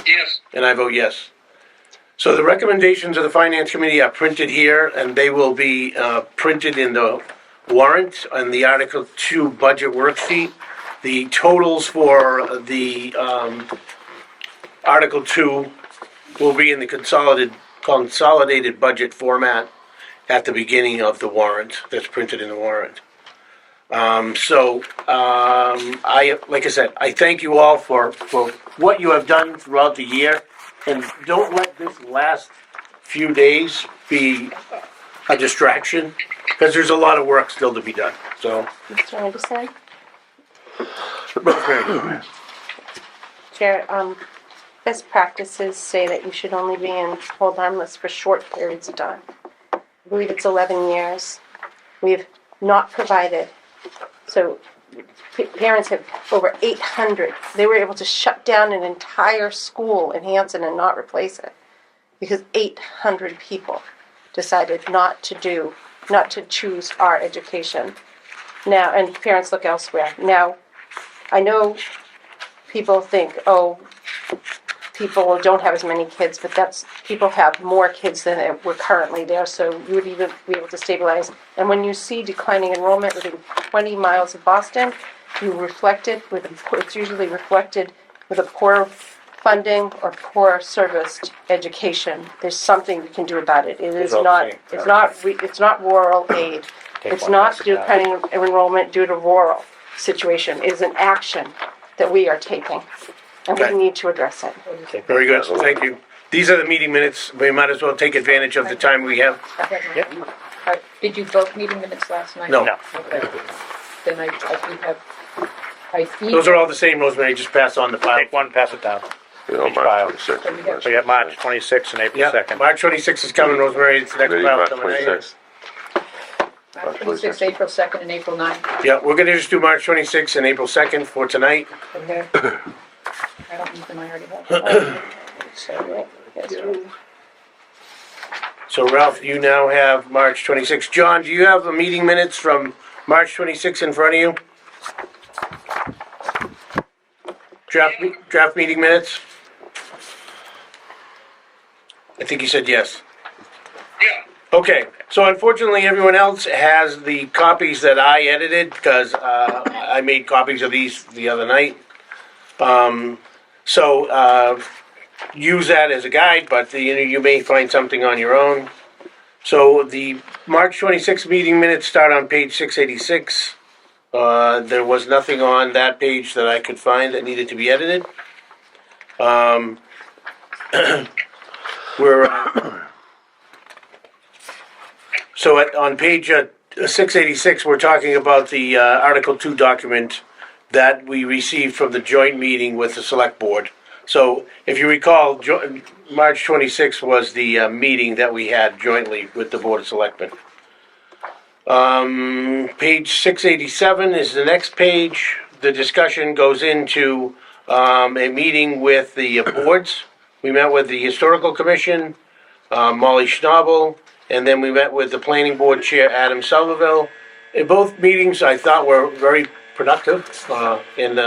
Yes. And I vote yes. So the recommendations of the Finance Committee are printed here, and they will be printed in the warrant and the Article 2 budget worksheet. The totals for the Article 2 will be in the consolidated budget format at the beginning of the warrant, that's printed in the warrant. Like I said, I thank you all for what you have done throughout the year, and don't let this last few days be a distraction, because there's a lot of work still to be done, so. Mr. Anderson? Rosemary. Chair, best practices say that you should only be in hold harmless for short periods of time. I believe it's 11 years. We've not provided, so parents have over 800. They were able to shut down an entire school in Hanson and not replace it because 800 people decided not to choose our education. Now, and parents look elsewhere. Now, I know people think, people don't have as many kids, but people have more kids than were currently there, so you would even be able to stabilize. And when you see declining enrollment within 20 miles of Boston, it's usually reflected with a poor funding or poor serviced education. There's something we can do about it. It's not rural aid. It's not declining enrollment due to rural situation. It is an action that we are taking, and Okay. we need to address it. Very good, thank you. These are the meeting minutes. We might as well take advantage of the time we have. Did you vote meeting minutes last night? No. No. Okay. Then I do have. Those are all the same, Rosemary, just pass on the file. Take one, pass it down. March file. 26th. So you got March 26th and April Yeah, 2nd. March 26th is coming, Rosemary, it's the next Maybe file March coming. Right? 26th. March 26th, April 2nd, and April 9th. Yeah, we're gonna just do March 26th and April 2nd for tonight. Okay. I don't need them, I already have them. So, So Ralph, you now have March 26th. John, do you have the meeting minutes from March 26th in front of you? Draft meeting minutes? I think you said yes. Yeah. Okay, so unfortunately, everyone else has the copies that I edited, because I made copies of these the other night. Use that as a guide, but you may find something on your own. So the March 26th meeting minutes start on page 686. There was nothing on that page that I could find that needed to be edited. On page 686, we're talking about the Article 2 document that we received from the joint meeting with the Select Board. So if you recall, March 26th was the meeting that we had jointly with the Board of Selectmen. Page 687 is the next page. The discussion goes into a meeting with the boards. We met with the Historical Commission, Molly Schnabel, and then we met with the planning board chair, Adam Somerville. In both meetings, I thought were very productive, and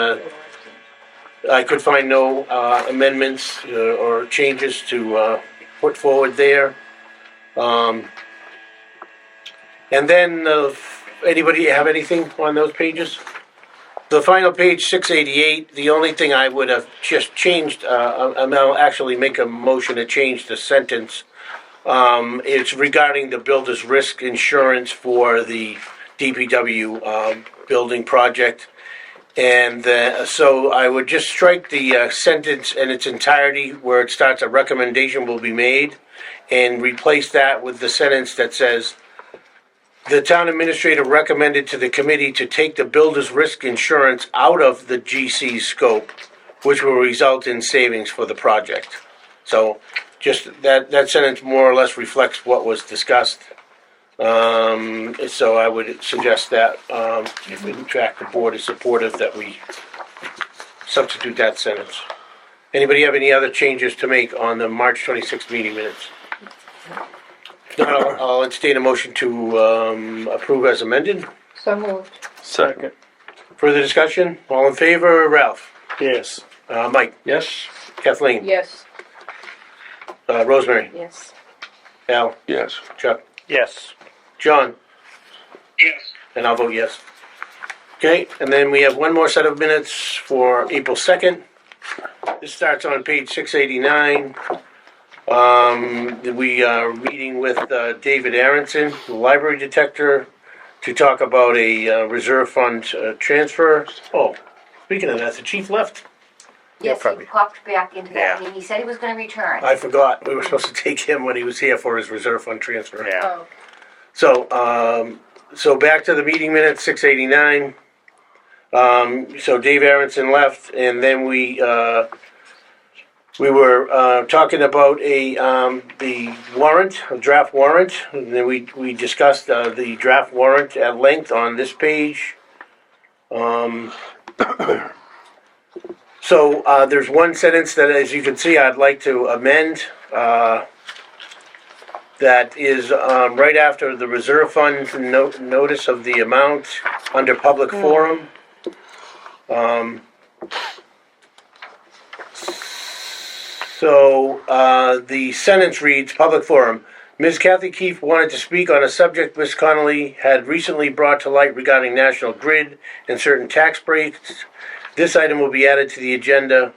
I could find no amendments or changes to put forward there. And then, anybody have anything on those pages? The final page, 688, the only thing I would have just changed, I'll actually make a motion to change the sentence. It's regarding the builder's risk insurance for the DPW building project. And so I would just strike the sentence in its entirety where it starts, a recommendation will be made, and replace that with the sentence that says, the town administrator recommended to the committee to take the builder's risk insurance out of the GC's scope, which will result in savings for the project. So just that sentence more or less reflects what was discussed. So I would suggest that, if in fact the board is supportive, that we substitute that sentence. Anybody have any other changes to make on the March 26th meeting minutes? If not, I'll entertain a motion to approve as amended. So moved. Second. Further discussion? All in favor? Ralph? Yes. Mike? Yes? Kathleen? Yes. Rosemary? Yes. Al? Yes. Chuck? Yes. John? Yes. And I'll vote yes. Okay, and then we have one more set of minutes for April 2nd. This starts on page 689. We are meeting with David Aronson, the library detective, to talk about a reserve fund transfer. Oh, speaking of that, the chief left. Yes, probably. he popped back into that, Yeah. and he said he was gonna return. I forgot, we were supposed to take him when he was here for his reserve fund transfer. Yeah. Oh, So back to the meeting minutes, 689. So Dave Aronson left, and then we were talking about the warrant, a draft warrant, and then we discussed the draft warrant at length on this page. So there's one sentence that, as you can see, I'd like to amend. That is right after the reserve fund notice of the amount under public forum. So the sentence reads, public forum. Ms. Kathy Keefe wanted to speak on a subject Ms. Connolly had recently brought to light regarding National Grid and certain tax breaks. This item will be added to the agenda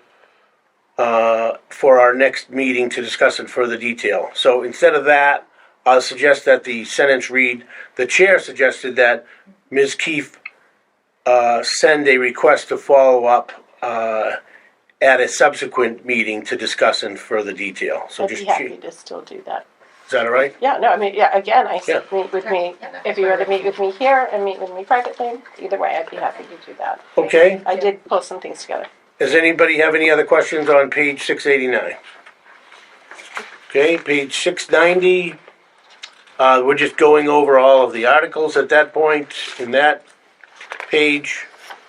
for our next meeting to discuss in further detail. So instead of that, I'll suggest that the sentence read, the chair suggested that Ms. Keefe send a request to follow up at a subsequent meeting to discuss in further detail. So I'd be just, happy to still do that. is that all right? Yeah, no, I mean, yeah, again, I said, Yeah. meet with me, Yeah, that's if you were to fine. meet with me here and meet with me privately, either way, I'd be happy to do that. Okay. I did pull some things together. Does anybody have any other questions on page 689? Okay, page 690. We're just going over all of the articles at that point in that page.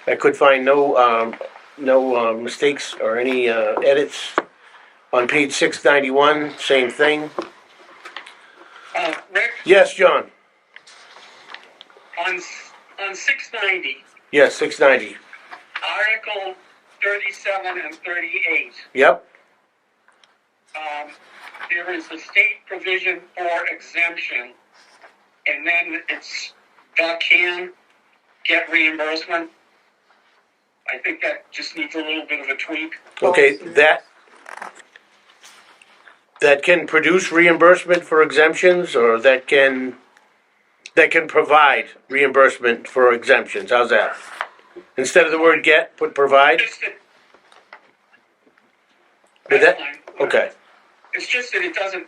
I could find no mistakes or any edits. On page 691, same thing. Rick, Yes, John. on 690, Yes, 690. Article 37 and 38, Yep. there is a state provision for exemption, and then it's can get reimbursement. I think that just needs a little bit of a tweak. Okay, that can produce reimbursement for exemptions, or that can provide reimbursement for exemptions. How's that? Instead of the word get, put provide? Just that, Did that? that's fine. Okay, It's just that it doesn't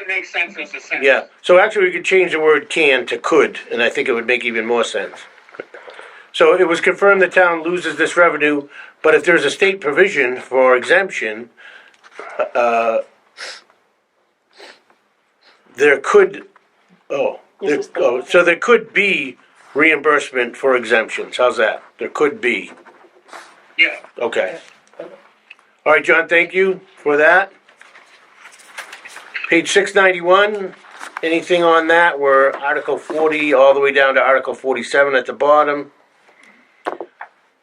make sense as a sentence. yeah. So actually, we could change the word can to could, and I think it would make even more sense. So it was confirmed the town loses this revenue, but if there's a state provision for exemption, there could, so there could be reimbursement for exemptions. How's that? There could be. Yeah. Okay. All right, John, thank you for that. Page 691, anything on that? We're Article 40 all the way down to Article 47 at the bottom.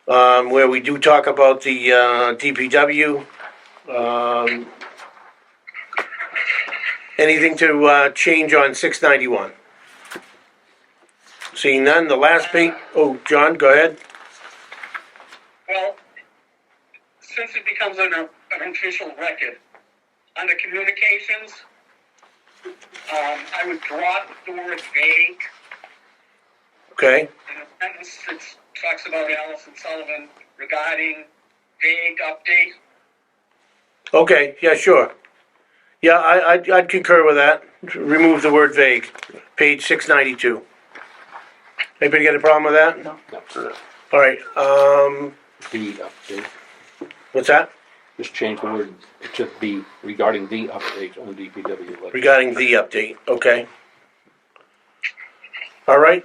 Where we do talk about the DPW. Anything to change on 691? Seeing none, the last page, oh, John, go ahead. Well, since it becomes an official record, under communications, I would drop the word vague. Okay, In a sentence that talks about Allison Sullivan regarding vague update. okay, yeah, sure. Yeah, I'd concur with that. Remove the word vague. Page 692. Anybody got a problem with that? No. All right, The update, what's that? just change the word to be regarding the update on the DPW legislation. Regarding the update, okay. All right,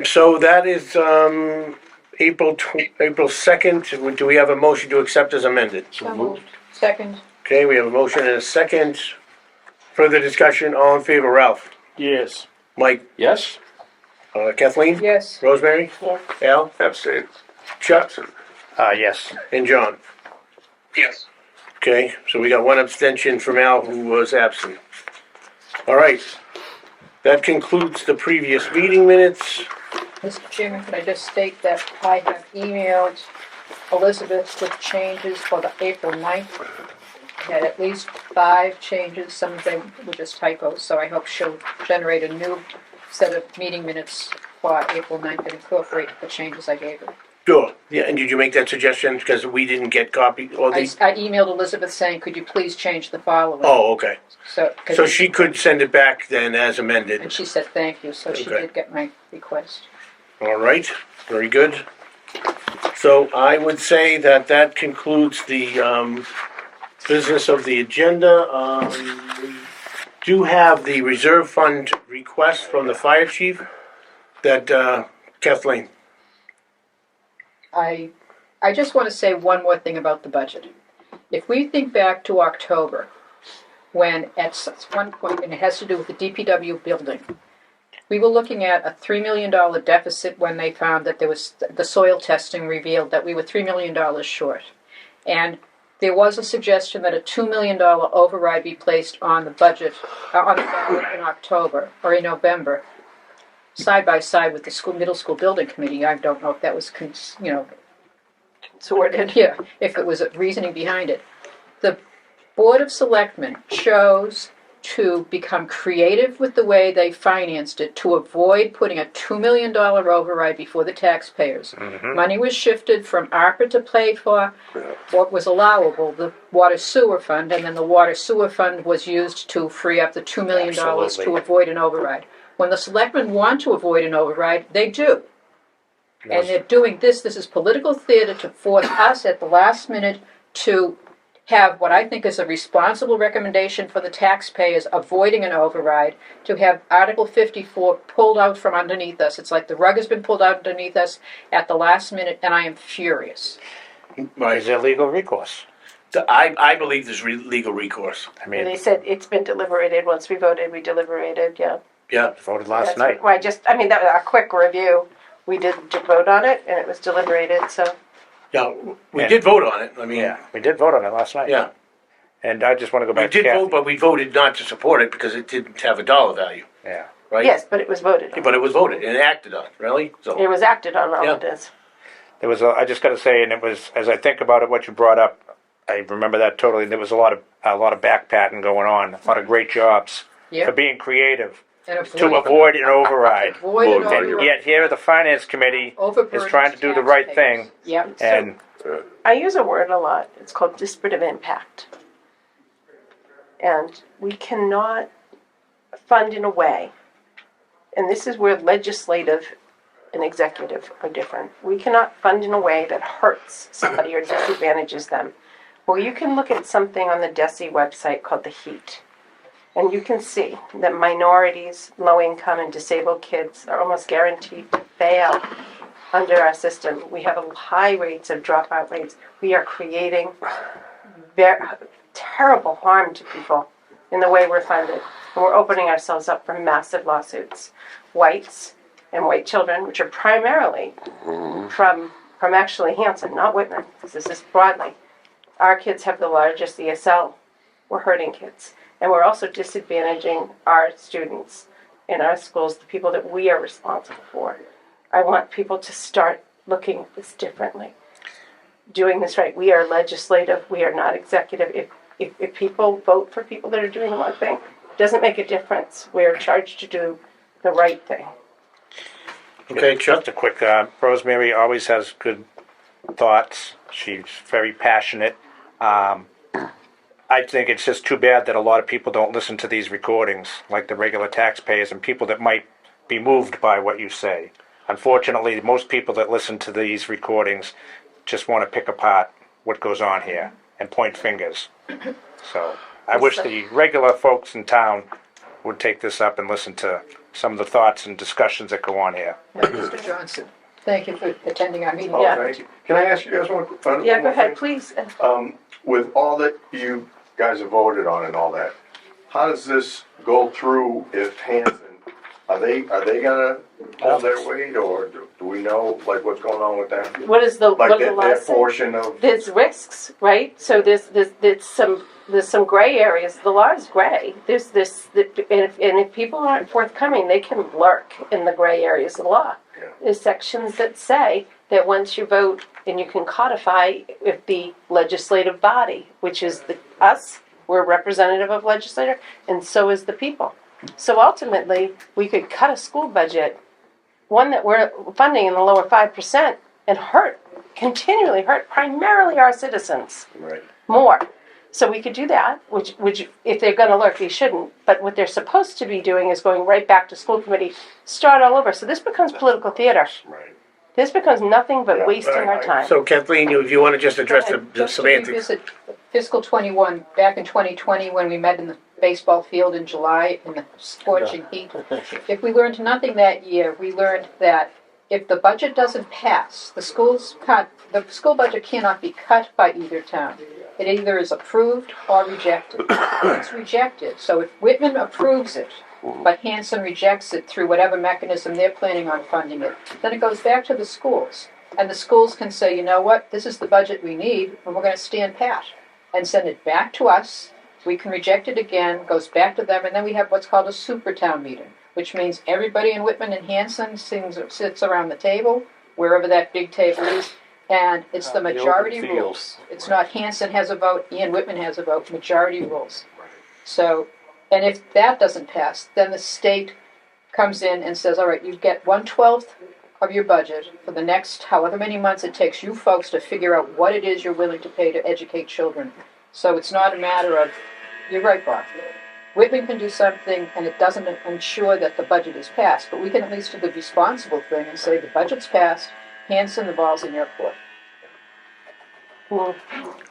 so that is, April 2nd. Do we have a motion to accept as amended? So moved. Second, Okay, we have a motion and a second. Further discussion, all in favor, Ralph? Yes. Mike? Yes? Kathleen? yes. Rosemary? Yes. Al? Abstain. Chuck? Yes. And John? Yes. Okay, so we got one abstention from Al who was absent. All right, that concludes the previous meeting minutes. Mr. Chairman, can I just state that I have emailed Elizabeth with changes for the April 9th. Had at least 5 changes, some of them were just typos, so I hope she'll generate a new set of meeting minutes for April 9th and incorporate the changes I gave her. Sure, yeah, and did you make that suggestion because we didn't get copy, or I the, emailed Elizabeth saying, could you please change the following? oh, okay. 'Cause- So she could send it back then as amended. And she said thank you, so she Okay. did get my request. All right, very good. So I would say that that concludes the business of the agenda. We do have the reserve fund request from the fire chief that, Kathleen. I just want to say one more thing about the budget. If we think back to October, when at one point, and it has to do with the DPW building, we were looking at a $3 million deficit when they found that there was, the soil testing revealed that we were $3 million short. And there was a suggestion that a $2 million override be placed on the budget, on the ballot in October, or in November, side by side with the middle school building committee. I don't know if that was, Sorted. yeah, if it was a reasoning behind it. The Board of Selectmen chose to become creative with the way they financed it to avoid putting a $2 million override before the taxpayers. Money was shifted from ARPA to pay for what was allowable, the water sewer fund, and then the water sewer fund was used to free up the $2 million Absolutely. to avoid an override. When the selectmen want to avoid an override, they do. And they're doing this is political theater to force us at the last minute to have what I think is a responsible recommendation for the taxpayers avoiding an override, to have Article 54 pulled out from underneath us. It's like the rug has been pulled out underneath us at the last minute, and I am furious. Is there legal recourse? I believe there's legal recourse. I And mean, they said it's been deliberated. Once we voted, we deliberated, yeah. Yeah, voted last That's night. what- I mean, that was a quick review. We did vote on it, and it was deliberated, so. yeah, we Yeah. did vote on it, I mean, Yeah, we did vote on it last night. yeah. And I just want to go We back to did vote, Kathy. but we voted not to support it because it didn't have a dollar value, Yeah. right? Yes, but it was voted on. But it was voted and acted on, really, It so, was acted on, all Yeah. it is. There was I just got to say, and it was, as I think about it, what you brought up, I remember that totally. There was a lot of back patting going on, a lot of great jobs Yeah. for being creative And to avoid an override. avoid an Avoid- And yet here the finance committee is overburden trying to do the right thing, Yep. and I use a word a lot. It's called disparate impact. And we cannot fund in a way, and this is where legislative and executive are different. We cannot fund in a way that hurts somebody or disadvantages them. Well, you can look at something on the DESE website called the HEAT, and you can see that minorities, low income, and disabled kids are almost guaranteed to fail under our system. We have high rates of dropout rates. We are creating very terrible harm to people in the way we're funded. And we're opening ourselves up for massive lawsuits. Whites and white children, which are primarily from actually Hanson, not Whitman, because this is broadly. Our kids have the largest ESL. We're hurting kids. And we're also disadvantaging our students in our schools, the people that we are responsible for. I want people to start looking at this differently. Doing this right. We are legislative. We are not executive. If people vote for people that are doing the wrong thing, it doesn't make a difference. We are charged to do the right thing. Okay, Chuck? Just a quick, Rosemary always has good thoughts. She's very passionate. I think it's just too bad that a lot of people don't listen to these recordings, like the regular taxpayers and people that might be moved by what you say. Unfortunately, most people that listen to these recordings just want to pick apart what goes on here and point fingers. So I wish the regular folks in town would take this up and listen to some of the thoughts and discussions that go on here. Mr. Johnson, thank you for attending our meeting. Oh, Yeah. thank you. Can I ask you guys one? Yeah, go ahead, please. With all that you guys have voted on and all that, how does this go through if Hanson, are they gonna hold their weight, or do we know, like, what's going on with them? What is the Like what are the their laws say? portion of, There's risks, right? So there's some gray areas. The law is gray. There's and if people aren't forthcoming, they can lurk in the gray areas of the law. Yeah. There's sections that say that once you vote, and you can codify if the legislative body, which is us, we're representative of legislator, and so is the people. So ultimately, we could cut a school budget, one that we're funding in the lower 5%, and continually hurt primarily our citizens right? more. So we could do that, which if they're going to lurk, they shouldn't. But what they're supposed to be doing is going right back to school committee, start all over. So this becomes political theater. Right. This becomes nothing but Yeah, wasting our time. So Kathleen, if you want to just address the Just to semantics. revisit fiscal 21, back in 2020 when we met in the baseball field in July in the scorching heat, if we learned nothing that year, we learned that if the budget doesn't pass, the school budget cannot be cut by either town. It either is approved or rejected. It's rejected. So if Whitman approves it, but Hanson rejects it through whatever mechanism they're planning on funding it, then it goes back to the schools. And the schools can say, you know what, this is the budget we need, and we're going to stand pat and send it back to us. We can reject it again, goes back to them, and then we have what's called a super town meeting, which means everybody in Whitman and Hanson sits around the table, wherever that big table is, and it's the majority open rules. fields. It's not Hanson has a vote, Ian Whitman has a vote, majority rules. So, and if that doesn't pass, then the state comes in and says, all right, you get 1/12 of your budget for the next however many months it takes you folks to figure out what it is you're willing to pay to educate children. So it's not a matter of, you're right, Bob, Whitman can do something and it doesn't ensure that the budget is passed, but we can at least do the responsible thing and say the budget's passed, Hanson, the ball's in your court. All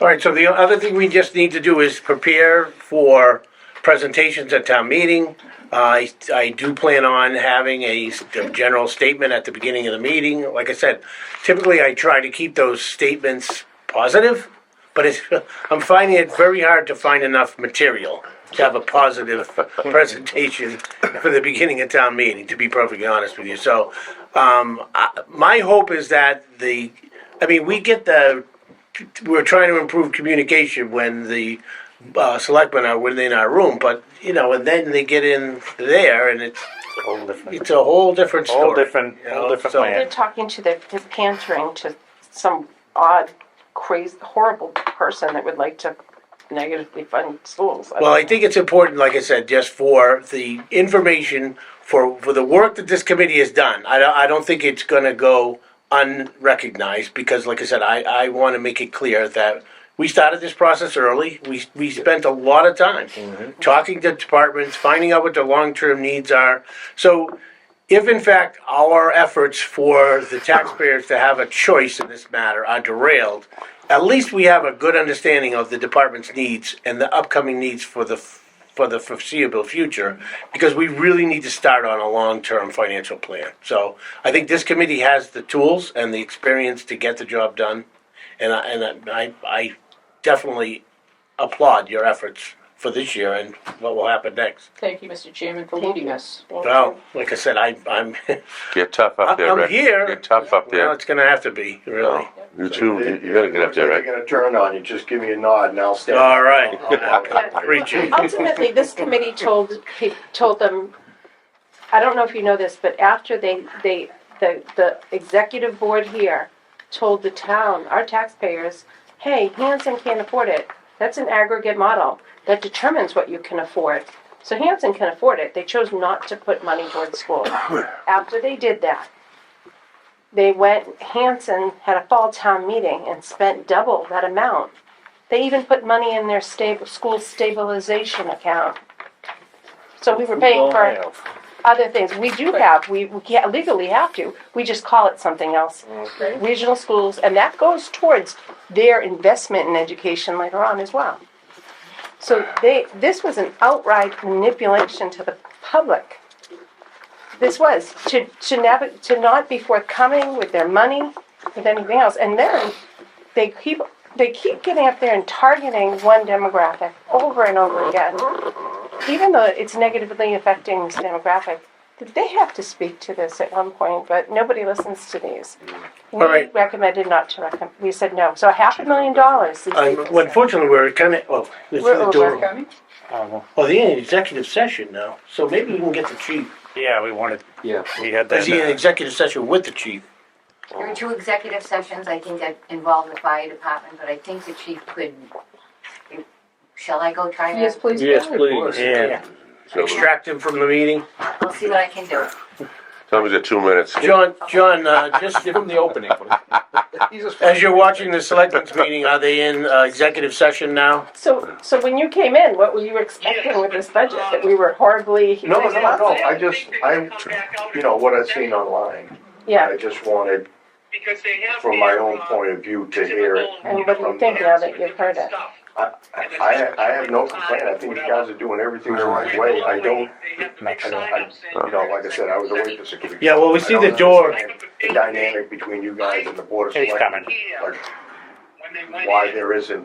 right, so the other thing we just need to do is prepare for presentations at town meeting. I do plan on having a general statement at the beginning of the meeting. Like I said, typically I try to keep those statements positive, but I'm finding it very hard to find enough material to have a positive presentation for the beginning of town meeting, to be perfectly honest with you. So my hope is that we're trying to improve communication when the selectmen are within our room, but, and then they get in there and it's a whole different story. Whole different so- plan. They're talking to they're pandering to some odd, crazy, horrible person that would like to negatively fund schools. Well, I think it's important, like I said, just for the information, for the work that this committee has done. I don't think it's going to go unrecognized because, like I said, I want to make it clear that we started this process early. We spent a lot of time talking to departments, finding out what their long-term needs are. So if, in fact, our efforts for the taxpayers to have a choice in this matter are derailed, at least we have a good understanding of the department's needs and the upcoming needs for the foreseeable future, because we really need to start on a long-term financial plan. So I think this committee has the tools and the experience to get the job done, and I definitely applaud your efforts for this year and what will happen next. Thank you, Mr. Chairman, for leading us. Well, like I said, I'm Get tough up there, I'm Rick. here. Get tough up well, there. it's gonna have to be really. You too. You gotta get up there, They're right? gonna turn on you, just give me a nod and I'll stand. All right. Yeah. Preaching. Ultimately, this committee told them, I don't know if you know this, but after the executive board here told the town, our taxpayers, hey, Hanson can't afford it. That's an aggregate model that determines what you can afford. So Hanson can afford it. They chose not to put money towards school. After they did that, Hanson had a fall town meeting and spent double that amount. They even put money in their school stabilization account. So we were paying for other things. We do have, we can't legally have to, we just call it something else. Regional schools, and that goes towards their investment in education later on as well. So this was an outright manipulation to the public. This was to not be forthcoming with their money, with anything else, and then they keep getting up there and targeting one demographic over and over again. Even though it's negatively affecting this demographic, they have to speak to this at one point, but nobody listens to these. We right. recommended not to recommend, we said no. So $500,000. these people said. Unfortunately, we're kind of We're the over. door. Coming? Well, the executive session now, so maybe we can get the chief. Yeah, we wanted, Yeah. we had that. Is he in executive session with the chief? There are 2 executive sessions, I think, that involve the fire department, but I think the chief could, shall I go try Yes, to? please. Yes, go. please. Yeah. Extract him from the meeting. I'll see what I can do. Tell me you got 2 minutes. John, just Give him the opening. as you're watching the selectmen's meeting, are they in executive session now? So when you came in, what were you expecting with this budget? That we were horribly No, responsible? you know, what I've seen online. Yeah. I just wanted, Because they have from my their, own point of view, to hear it. And what do you think now that you've heard it? I have no complaint, I think you guys are doing everything the right way, I don't, you know, like I said, I was away for security. Yeah, well, we see I the don't door. understand The dynamic between you guys and the board of He's selectmen, coming. like, why there isn't,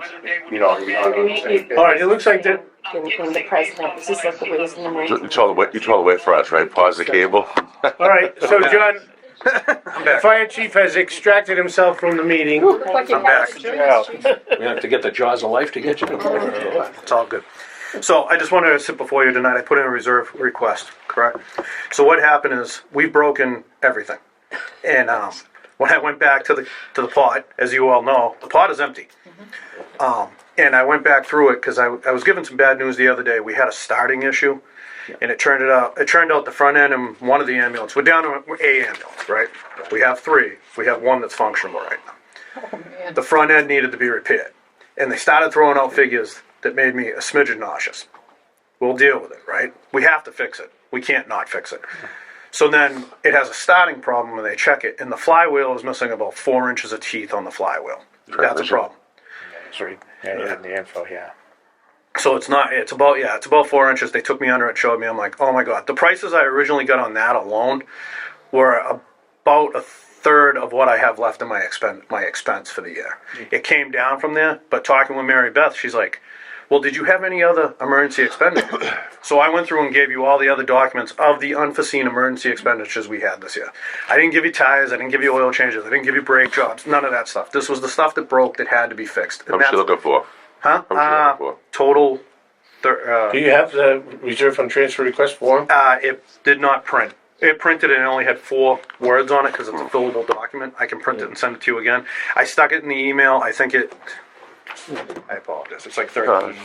you know, you're not on the same page. All right, it looks like that. In the president, this is like the ways and the means. You told the way for us, right? Pause the cable. All right, so John, the fire chief has extracted himself from the meeting. Look like you I'm have back. to join us, Chief. We have to get the jaws of life to get you. It's all good. So I just wanted to sit before you tonight. I put in a reserve request, correct? So what happened is we've broken everything. And when I went back to the pot, as you all know, the pot is empty. And I went back through it because I was given some bad news the other day. We had a starting issue. And it turned out the front end and one of the ambulance. We're down to a ambulance, right? We have 3. We have 1 that's functional right now. Oh, man. The front end needed to be repaired. And they started throwing out figures that made me a smidgen nauseous. We'll deal with it, right? We have to fix it. We can't not fix it. So then it has a starting problem when they check it, and the flywheel is missing about 4 inches of teeth on the flywheel. That's a problem. Sorry, yeah, the info, yeah. So it's about 4 inches. They took me under it, showed me. I'm like, oh my God. The prices I originally got on that alone were about a third of what I have left in my expense for the year. It came down from there, but talking with Mary Beth, she's like, well, did you have any other emergency expenditures? So I went through and gave you all the other documents of the unforeseen emergency expenditures we had this year. I didn't give you tires, I didn't give you oil changes, I didn't give you brake jobs, none of that stuff. This was the stuff that broke that had to be fixed. How much you looking for? Huh? How much you looking for? Total, Do you have the reserve fund transfer request form? it did not print. It printed and it only had 4 words on it because it's a fillable document. I can print it and send it to you again. I stuck it in the email. I think I apologize. It's like 13.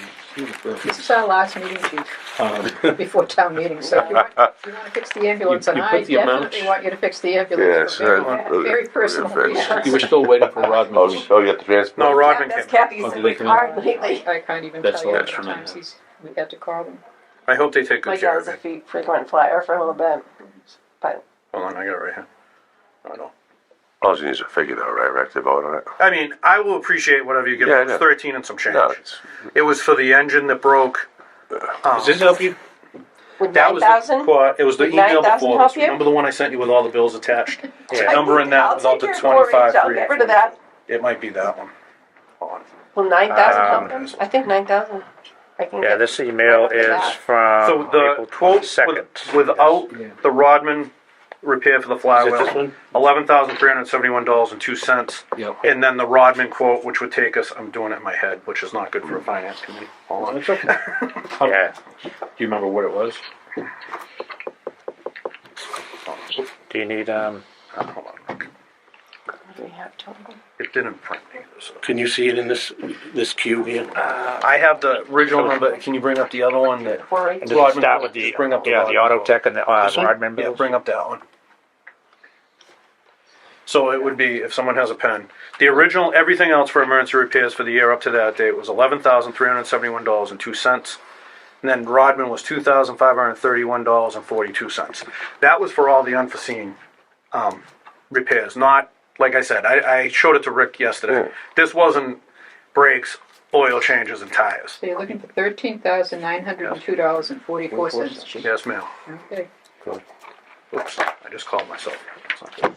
This is our last meeting, Chief, before town meeting, so if you want to fix the ambulance, and You I put the amount- definitely want you to fix the ambulance. Yes, for very personal reasons. You were still waiting for Rodman. Oh, you got the transfer? No, Rodman That's came. Kathy's Oh, did they come in? hard lately. I can't even That's tell you how the many last times we had to call them. I hope they take My good care gal's of a me. frequent flyer for a little bit, but Hold on, I got it right here. I know. All you need is a figure though, right, Rick, to vote on it? I mean, I will appreciate whatever you give. Yeah, It was yeah. 13 and some change. No, it's, It was for the engine that broke. Does this help you? with That was the 9,000? quote. It was the Would email 9,000 before help this. you? Remember the one I sent you with all the bills attached? The Yeah. number in that I'll without take the care of 4 25. I'll get rid of that. It might be that one. Hold on. Will 9,000 help Um, them? I think 9,000. I can Yeah, get this email right is after that. from So the April quote 22nd. without the Rodman repair for the Is it flywheel, this one? $11,371.02. Yep. And then the Rodman quote, which would take us, I'm doing it in my head, which is not good for a finance committee. Hold on. Yeah, Do you remember what it was? do you need, Hold on. Do we have total? It didn't print either, so. Can you see it in this queue here? I have the original number. Can you bring up the other one that? and does it Rodman start quote, with the, just bring up the yeah, the Rodman auto quote. tech and the This one? Rodman Yeah, bills? bring up that one. So it would be, if someone has a pen, the original, everything else for emergency repairs for the year up to that date was $11,371.02. And then Rodman was $2,531.42. That was for all the unforeseen repairs, not, like I said, I showed it to Rick yesterday. This wasn't brakes, oil changes, and tires. So you're looking for $13,902.44, chief. Yes, ma'am. Okay. Oops, I just called myself. That's not good.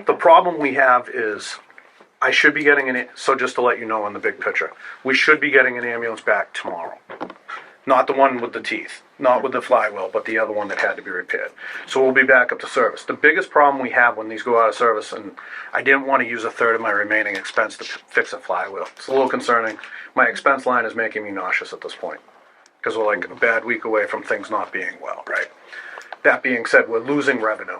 The problem we have is, I should be getting so just to let you know in the big picture, we should be getting an ambulance back tomorrow. Not the one with the teeth, not with the flywheel, but the other one that had to be repaired. So we'll be back up to service. The biggest problem we have when these go out of service, and I didn't want to use a third of my remaining expense to fix a flywheel. It's a little concerning. My expense line is making me nauseous at this point, because we're like a bad week away from things not being well, right? That being said, we're losing revenue.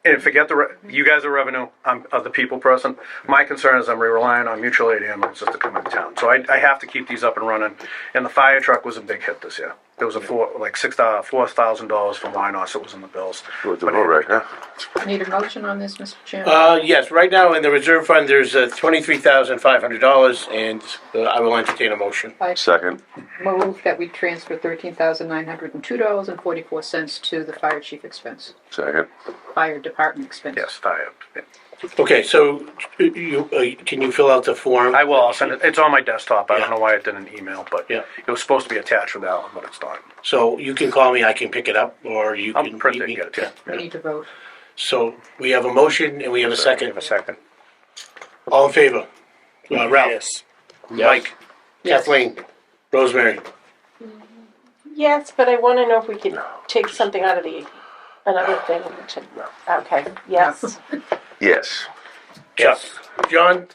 And forget you guys are revenue, I'm the people person. My concern is I'm relying on mutual aid ambulances to come into town. So I have to keep these up and running. And the fire truck was a big hit this year. There was $4,000 from Wynos that was in the bills. With the road right, huh? Need a motion on this, Mr. Chairman? Yes, right now in the reserve fund, there's $23,500, and I will entertain a motion. I Second. move that we transfer $13,902.44 to the fire chief expense, Second. fire department expense. Yes, fire. Yeah. Okay, so can you fill out the form? I will. I'll send it. It's on my desktop. I Yeah. don't know why it didn't email, but Yeah. it was supposed to be attached with that one, but it's not. So you can call me, I can pick it up, or you I'll can print meet it and me. get it to you. We need to vote. So we have a motion and we have a Give second. a second. All in favor? Ralph? Yes. Mike? Yes. Kathleen? Rosemary? Yes, but I want to know if we could take something out of another thing. Okay, yes. Yes. Chuck? John?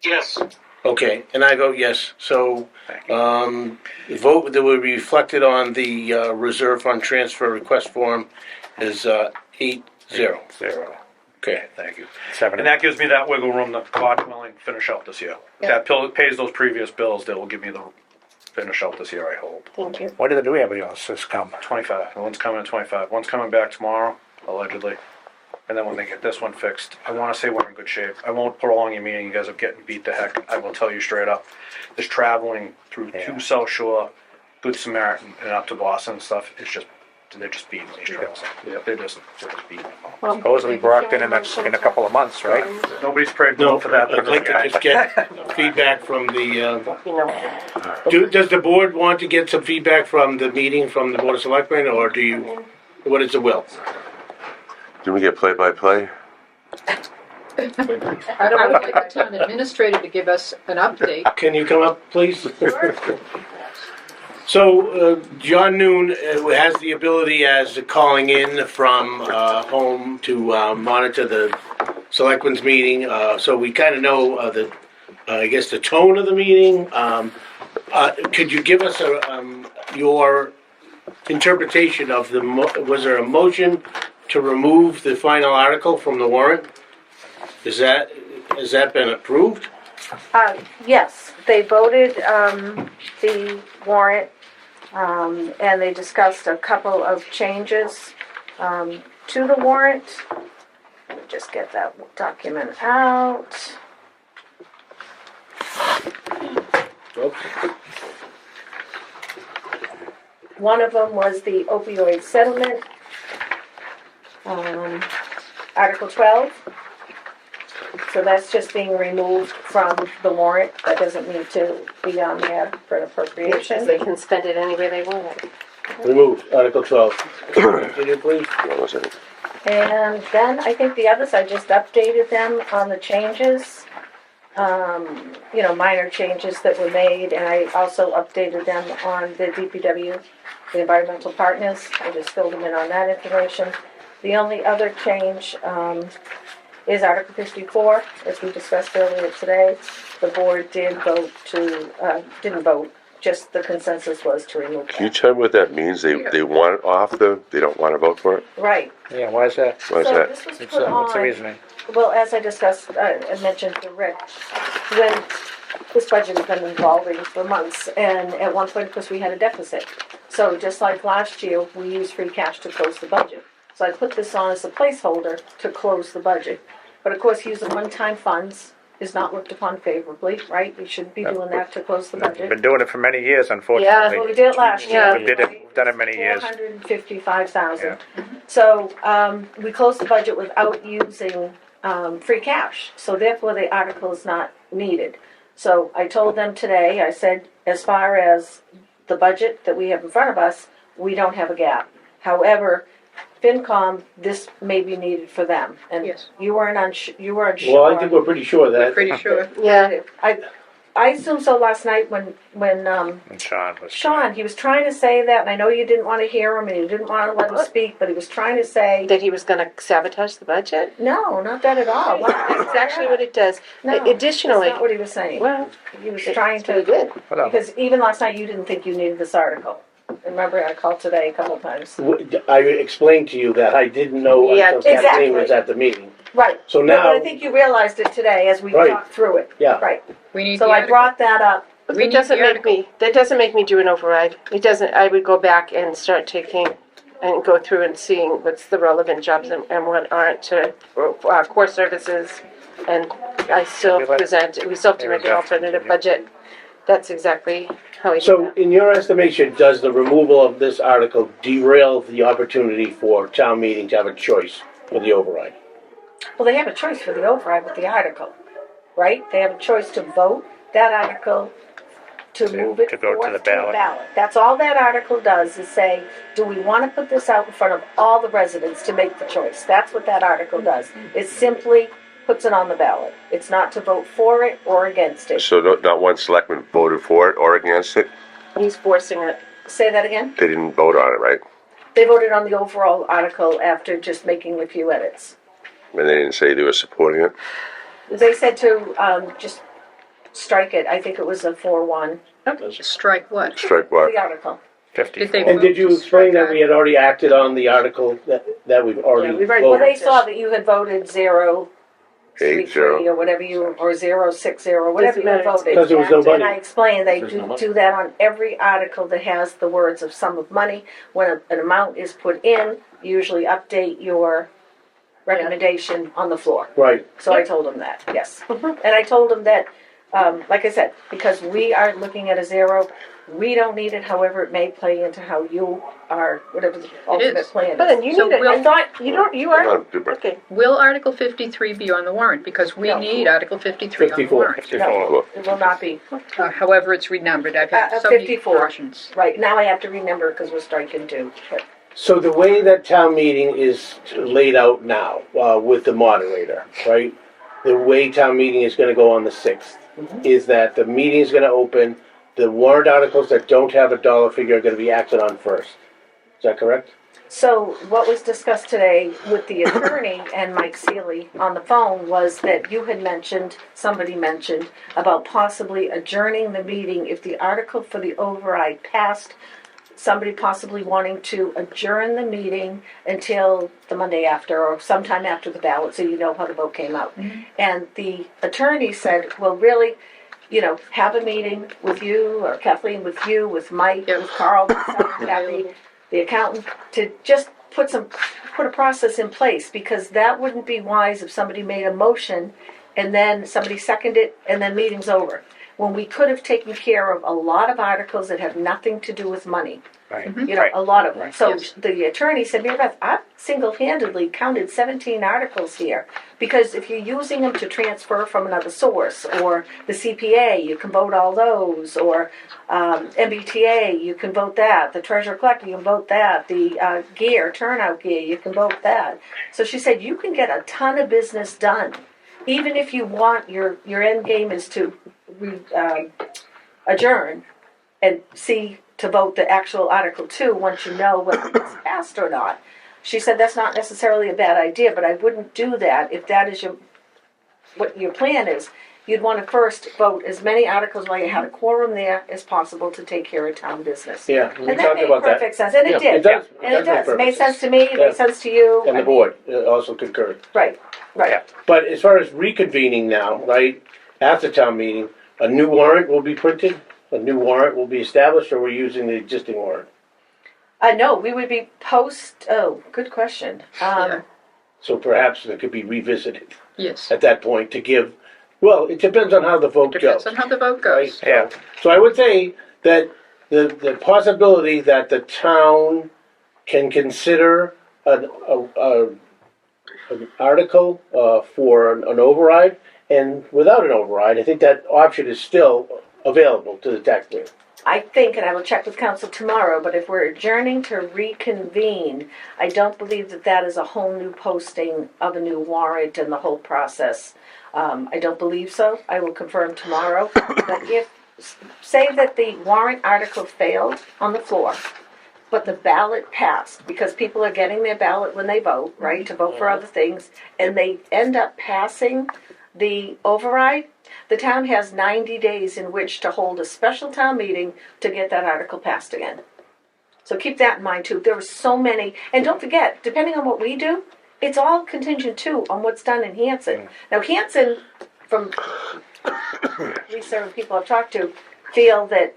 Yes. Okay, and I vote yes. So, the vote that will be reflected on the reserve fund transfer request form is 8-0. 0. Okay. Thank you. 7. And that gives me that wiggle room to God willing finish out this year. Yeah. That pays those previous bills that will give me the finish out this year, I hope. Thank you. What did the new ambulance just come? 25. One's coming at 25. One's coming back tomorrow, allegedly. And then when they get this one fixed, I want to say we're in good shape. I won't prolong your meeting. You guys are getting beat to heck. I will tell you straight up. This traveling through to South Shore, Good Samaritan, and up to Boston and stuff, they're just beating these trails. Yeah, they're just beating them up. Well, Supposedly Brockton in a couple of months, right? Nobody's prayed No, for that. I'd like to just get feedback from the, you know, does the board want to get some feedback from the meeting from the Board of Selectmen, or what is the will? Do we get play-by-play? I would like the town administrator to give us an update. Can you come up, please? So, John Noon has the ability as calling in from home to monitor the selectmen's meeting. So we kind of know I guess the tone of the meeting. Could you give us your interpretation of was there a motion to remove the final article from the warrant? Has that been approved? yes, they voted the warrant, and they discussed a couple of changes to the warrant. Let me just get that document out. One of them was the opioid settlement, Article 12. So that's just being removed from the warrant. That doesn't need to be on there for an appropriation. They can spend it any way they want. Removed, Article 12. Continue, please. What was it? And then I think the others, I just updated them on the changes. minor changes that were made, and I also updated them on the DPW, the environmental partners. I just filled them in on that information. The only other change, is Article 54, as we discussed earlier today. The board didn't vote, just the consensus was to remove Can you that. tell me what that means? They want it off they don't want to vote for it? Right. Yeah, why is that? Why is So that? this was It's, put what's the on, reasoning? well, as I discussed, I mentioned to Rick, when this budget has been evolving for months, and at one point, of course, we had a deficit. So just like last year, we used free cash to close the budget. So I put this on as a placeholder to close the budget. But of course, using one-time funds is not looked upon favorably, right? We shouldn't be doing that to close the We've budget. been doing it for many years, Well, unfortunately. we did it last year. We've done it many years. 455,000. So, we closed the budget without using, free cash, so therefore the article is not needed. So I told them today, I said, as far as the budget that we have in front of us, we don't have a gap. However, FinCom, this may be needed for them, and Yes. you weren't you were unsure. Well, I think we're pretty sure of that. Pretty sure. Yeah, I assumed so last night when And Sean was. Sean, he was trying to say that, and I know you didn't want to hear him, and you didn't want to let him speak, but he was trying to say, That he was gonna sabotage the budget? no, not that at all. That's actually what it does. No, Additionally, that's not what he was saying. well, He was trying he to, did. Whatever. because even last night you didn't think you needed this article. Remember, I called today a couple of times. I explained to you that I didn't know Yeah, until Kathleen was exactly. at the meeting. Right. So But now, I think you realized it today as we Right. talked through it. Yeah. Right. We need So the I article. brought that up. We need the article. That doesn't make me do an override. It doesn't, I would go back and start taking, and go through and seeing what's the relevant jobs and what aren't to, core services. And I still We still have to make an alternative budget. That's exactly how we do so that. in your estimation, does the removal of this article derail the opportunity for town meeting to have a choice for the override? Well, they have a choice for the override with the article, right? They have a choice to vote that article to move it to go to forth the ballot. That's all that article does, is say, do we want to put this out in front of all the residents to make the choice? That's what that article does. It simply puts it on the ballot. It's not to vote for it or against it. So not one selectman voted for it or against it? He's forcing it. Say that again? They didn't vote on it, right? They voted on the overall article after just making a few edits. And they didn't say they were supporting it? They said to just strike it. I think it was a 4-1, Strike what? Strike what? the article. 54. Did they And did you vote to explain strike that we had already acted on the article that we've already we've already- Well, voted? they saw that you had voted 0-3-3 8-0. or whatever or 0-6-0, whatever you had voted. Because there was no And money. I explained they There's no money. do that on every article that has the words of sum of money. When an amount is put in, you usually update your recommendation on the floor. Right. So I told them that, yes. And I told them that, like I said, because we are looking at a 0, we don't need it, however, it may play into how you are, whatever the ultimate plan But is. then you So need it. we'll- I thought, you don't, you are, No, but- okay. Will Article 53 be on the warrant? Because we No. need Article 53 on the 54. warrant. No, it will not be. However it's renumbered, I've had so many 54. cautions. Right, now I have to remember because we're striking 2. But So the way that town meeting is laid out now, with the moderator, right? The way town meeting is gonna go on the 6th, is that the meeting is gonna open, the warrant articles that don't have a dollar figure are gonna be acted on first. Is that correct? So what was discussed today with the attorney and Mike Seeley on the phone was that you had mentioned, somebody mentioned, about possibly adjourning the meeting if the article for the override passed, somebody possibly wanting to adjourn the meeting until the Monday after or sometime after the ballot so you know how the vote came out. And the attorney said, well, really, have a meeting with you or Kathleen with you, with Mike, Yep. with Carl, with Kathy, the accountant, to just put a process in place, because that wouldn't be wise if somebody made a motion and then somebody seconded it and then meeting's over. When we could have taken care of a lot of articles that have nothing to do with money. Right. Mm-hmm. A lot of them. So Yes. the attorney said, Mary Beth, I've single-handedly counted 17 articles here. Because if you're using them to transfer from another source, or the CPA, you can vote all those, or MBTA, you can vote that. The treasurer collector, you can vote that. The turnout gear, you can vote that. So she said, you can get a ton of business done even if you want, your end game is to adjourn and see to vote the actual Article 2 once you know whether it's passed or not. She said that's not necessarily a bad idea, but I wouldn't do that if that is what your plan is. You'd want to first vote as many articles while you had a quorum there as possible to take care of town business. Yeah, we And that talked made about that. perfect sense, and it Yeah, did. it does. And it does. It made make sense to me, it Yeah. made sense to you. And the board also concurred. Right, right. But as far as reconvening now, right, after town meeting, a new warrant will be printed? A new warrant will be established, or we're using the existing warrant? No, we would be good question. Yeah. So perhaps it could be revisited Yes. at that point to give, well, it depends on how the vote Depends goes. on how the vote Right? goes. Yeah. So I would say that the possibility that the town can consider an article for an override, and without an override, I think that option is still available to the taxpayer. I think, and I will check with council tomorrow, but if we're adjourning to reconvene, I don't believe that that is a whole new posting of a new warrant and the whole process. I don't believe so. I will confirm tomorrow. But if, say that the warrant article failed on the floor, but the ballot passed, because people are getting their ballot when they vote, right, to vote for other things, and they end up passing the override, the town has 90 days in which to hold a special town meeting to get that article passed again. So keep that in mind too. There are so many, and don't forget, depending on what we do, it's all contingent too on what's done in Hanson. Now Hanson, from Lisa and people I've talked to, feel that,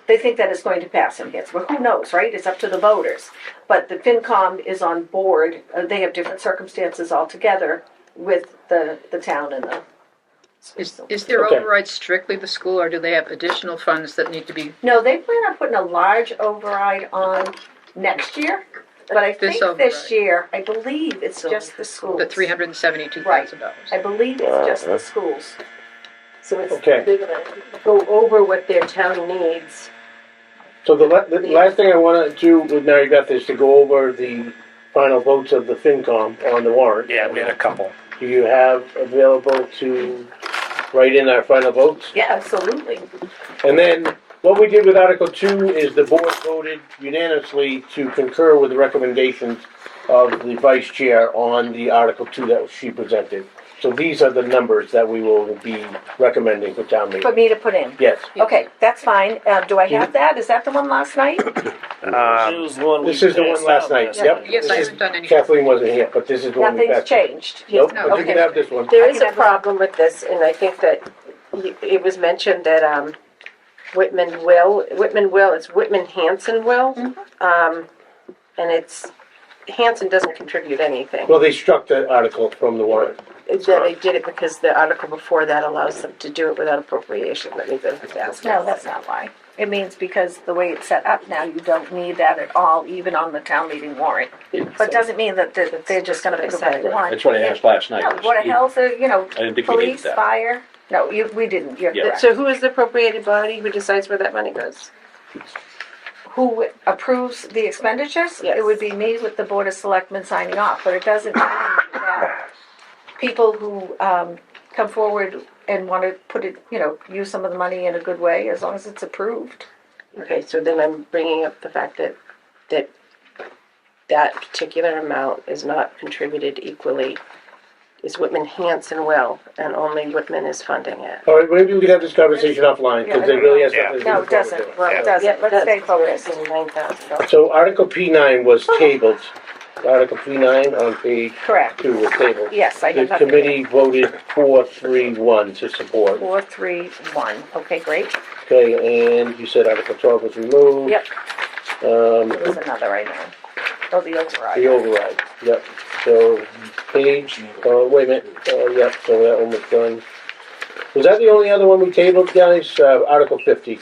they think that it's going to pass in Hanson. Well, who knows, right? It's up to the voters. But the FinCom is on board. They have different circumstances altogether with the town and the... Is their Okay. override strictly the school, or do they have additional funds that need to be? No, they plan on putting a large override on next year, but I think This this override. year, I believe it's just the schools. The $372,000. I believe it's just the schools. So it's, Okay. they're gonna go over what their town needs. So the last thing I want to do with Mary Beth is to go over the final votes of the FinCom on the warrant. Yeah, we had a couple. Do you have available to write in our final votes? Yeah, absolutely. And then what we did with Article 2 is the board voted unanimously to concur with the recommendations of the vice chair on the Article 2 that she presented. So these are the numbers that we will be recommending for town meeting. For me to put in. Yes. Okay, that's fine. Do I have that? Is that the one last night? This is the one last night, yep. Yes, I This is- haven't done anything. Kathleen wasn't here, but this is the one we Nothing's passed. changed. Nope, No, but you can okay. have this one. There I is can a have problem with this, and I think that it was mentioned that Whitman will, it's Whitman Hanson will. And it's, Hanson doesn't contribute anything. Well, they struck the article from the warrant. That they did it because the article before that allows them to do it without appropriation. That means it's asked. No, that's not why. It means because the way it's set up now, you don't need that at all, even on the town meeting warrant. But it doesn't mean that they're just gonna put it back on. That's what I asked last night. No, Board of Health, didn't think we needed police, that. fire. No, we didn't. You're Yeah. correct. So who is the appropriated body who decides where that money goes? Who approves the expenditures? Yes. It would be me with the Board of Selectmen signing off, but it doesn't mean that people who come forward and want to put it, use some of the money in a good way, as long as it's approved. Okay, so then I'm bringing up the fact that particular amount is not contributed equally. Is Whitman Hanson will, and only Whitman is funding it. All right, maybe we can have this conversation offline, because it really has nothing to do No, with it what we're doesn't. doing. Well, it doesn't. Let's stay focused. $9,000. So Article P9 was tabled. Article P9 on page Correct. 2 was tabled. Yes, I The have that. committee voted 4-3-1 to support. 4, 3, 1. Okay, great. Okay, and you said Article 12 was removed. Yep. Um, There was another I know. Oh, the override. The override, yep. So, page, wait a minute, yep, so that one was done. Was that the only other one we tabled, guys? Article 50.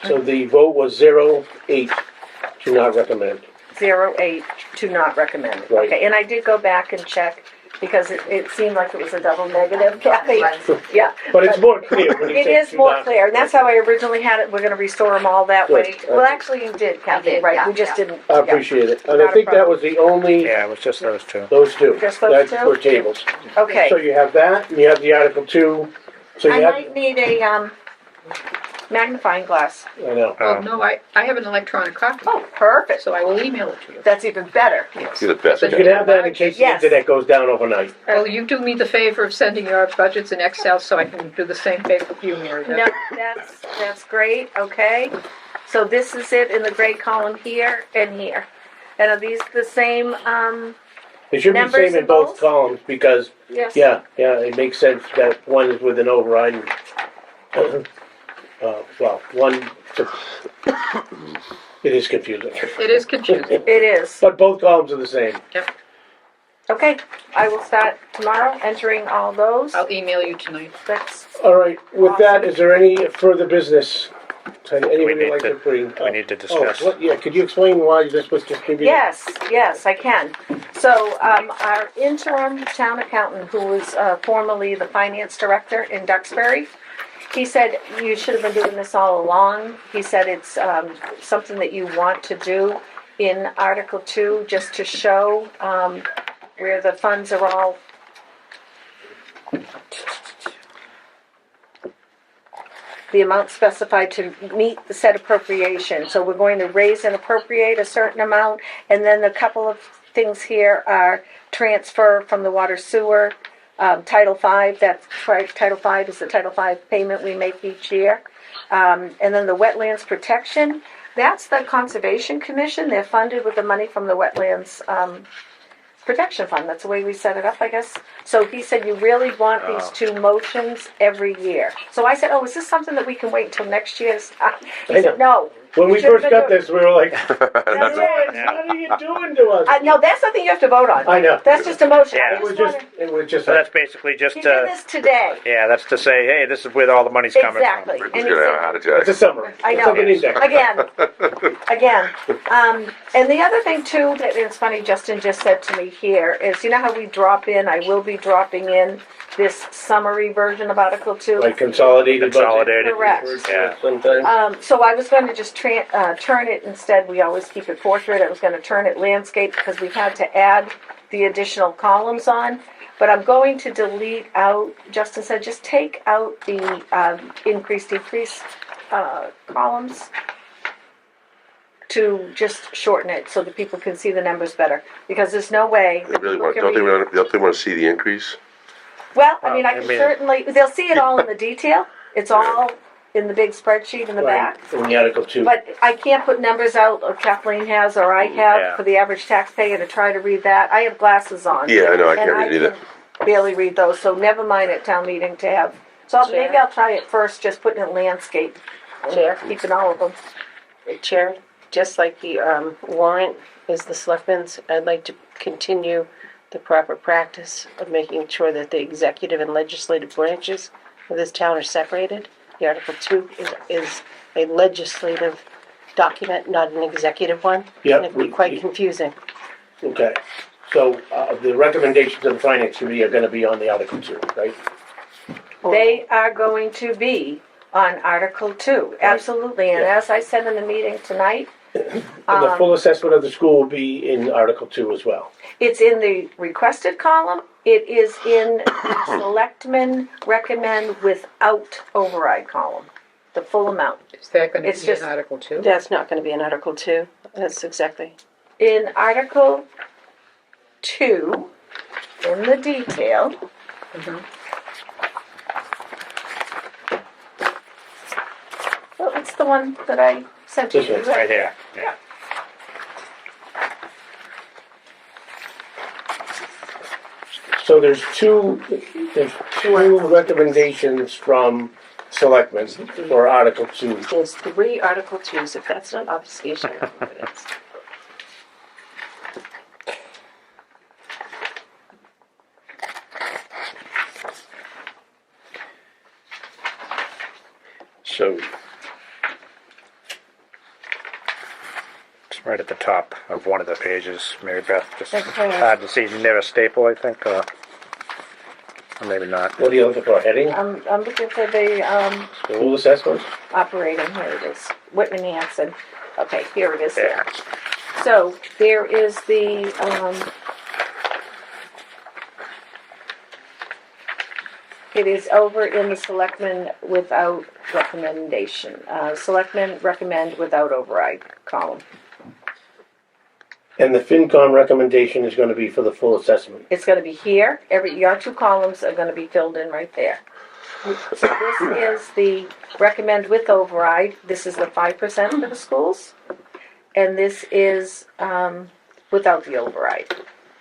So the vote was 0-8 to not recommend. 0, 8 to not recommend. Right. Okay, and I did go back and check because it seemed like it was a double negative, Kathy. Yeah. But it's more clear when you It say is two more articles. clear, and that's how I originally had it. We're gonna restore them all that way. Good. Well, actually, you did, Kathy, did, right? yeah, We just yeah. didn't. I yeah. appreciate it. And I Not a think that problem. was the only, Yeah, it was just those two. those two. Just those That's two? for tables. Okay. So you have that, and you have the Article 2. So I you have, might need a magnifying glass. I know. Well, no, I have an electronic copy, Oh, perfect. so I will email it to you. That's even better. You're the best. You can have that in case the Yes. internet goes down overnight. Well, you do me the favor of sending your budgets in Excel so I can do the same favor for you, Mary Beth. No, that's great. Okay. So this is it in the gray column here and here. And are these the same? It should be the Numbers same in in both both? columns because, Yes. yeah, it makes sense that one is with an override and, well, one, it is confusing. It is confusing. It is. But both columns are the same. Yep. Okay. I will start tomorrow entering all those. I'll email you tonight. That's All right, with that, is there any further business? Anybody need like to- to bring? we need to discuss. Yeah, could you explain why this was distributed? Yes, I can. So, our interim town accountant, who was formerly the finance director in Duxbury, he said, you should have been doing this all along. He said it's something that you want to do in Article 2, just to show where the funds are all the amount specified to meet the said appropriation. So we're going to raise and appropriate a certain amount, and then a couple of things here are transfer from the water sewer, Title V, that's right, Title V is the Title V payment we make each year. And then the wetlands protection, that's the Conservation Commission, they're funded with the money from the Wetlands Protection Fund, that's the way we set it up, I guess. So he said, you really want these two motions every year. So I said, oh, is this something that we can wait until next year's? He said, no. When we You should've first been got doing- this, we were like, That's "Guys, it. what are you doing to us?" No, that's something you have to vote on. I know. That's just a motion. Yeah. I It was just So like, that's basically just He did this today. yeah, that's to say, hey, this is where all the money's coming Exactly. from. And he Gonna have a said, heart it's a attack. summary. I It's know. like an index. Again. And the other thing too, that it's funny, Justin just said to me here, is you know how we drop in, I will be dropping in this summary version of Article 2? Like consolidated budget. Consolidated. Correct. Yeah. Sometimes. So I was going to just turn it instead, we always keep it portrait, I was going to turn it landscape because we had to add the additional columns on. But I'm going to delete out, Justin said, just take out the increase, decrease columns to just shorten it so that people can see the numbers better. Because there's no way. They that really people want, can don't they read- want, don't they want to see the increase? Well, I mean, I I can mean- certainly, they'll see it all in the detail. It's all in the big spreadsheet in the back. Right, in the Article 2. But I can't put numbers out, or Kathleen has, or I have, Yeah. for the average taxpayer to try to read that. I have glasses on. Yeah, I know, I can't and read either. can barely read those, so never mind at town meeting to have. So maybe I'll try it first, just putting it landscape, Chair, keeping all of them. Chair, just like the warrant is the selectmen's, I'd like to continue the proper practice of making sure that the executive and legislative branches of this town are separated. The Article 2 is a legislative document, not an executive one. Yep. And it can be quite confusing. Okay, so the recommendations of the Finance Committee are gonna be on the Article 2, right? They are going to be on Article 2, absolutely. And Yeah. as I said in the meeting tonight, And the full assessment of the school will be in Article 2 as well. it's in the requested column. It is in the selectmen recommend without override column, the full amount. Is that going to It's be in just- Article 2? That's not gonna be in Article 2. That's exactly. In Article 2, in the detail, well, it's the one that I sent to This you. one, Right here. Yeah. So there's two recommendations from selectmen for Article 2. There's 3 Article 2s, if that's not obfuscation, I don't know what it is. So, It's right at the top of one of the pages, Mary Beth. Just Okay. hard to see near a staple, I think. Or maybe not. What are you looking for, heading? I'm looking for the, School assessments? operating, here it is, Whitman Hanson. Okay, here it is. Yeah. So, there is the, it is over in the selectmen without recommendation. Selectmen recommend without override column. And the FinCom recommendation is gonna be for the full assessment. It's gonna be here, your two columns are gonna be filled in right there. So this is the recommend with override, this is the 5% for the schools, and this is, without the override.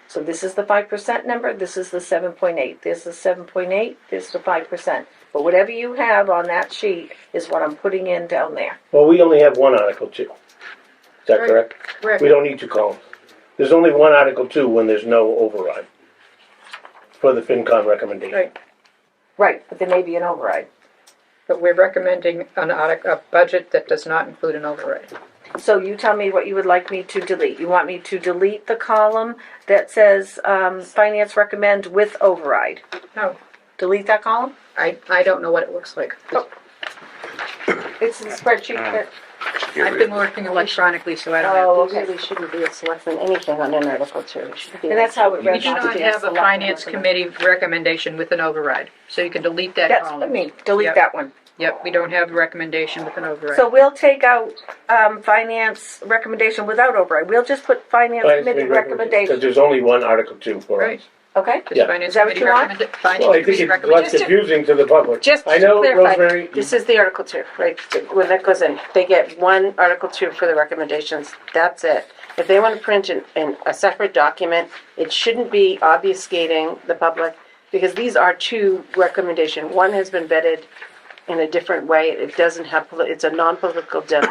So this is the 5% number, this is the 7.8, this is 7.8, this is the 5%. But whatever you have on that sheet is what I'm putting in down there. Well, we only have one Article 2. Is that Right. correct? Correct. We don't need two columns. There's only one Article 2 when there's no override for the FinCom recommendation. Right. Right, but there may be an override. But we're recommending a budget that does not include an override. So you tell me what you would like me to delete. You want me to delete the column that says, finance recommend with override? No, Delete that column? I don't know what it looks like. It's in the spreadsheet that, I've been working electronically, so I don't have. oh, We okay. really shouldn't be a selectman anything on an Article 2. It should be And that's how it We read. do not have a finance committee recommendation with an override, so you can delete that That's column. what I mean, delete Yep. that one. Yep, we don't have a recommendation with an override. So we'll take out, finance recommendation without override. We'll just put finance committee Because recommendation, there's only one Article 2 for Right. us. okay? Just Yeah. finance Is that what committee you want? recommended, Well, finance I think committee it's less recommendation. confusing to the public. Just I to know, clarify, Rosemary, this is the Article 2, right? When that goes in, they get one Article 2 for the recommendations, that's it. If they want to print in a separate document, it shouldn't be obfuscating the public, because these are two recommendations. One has been vetted in a different way, it doesn't have, it's a non-political deadline.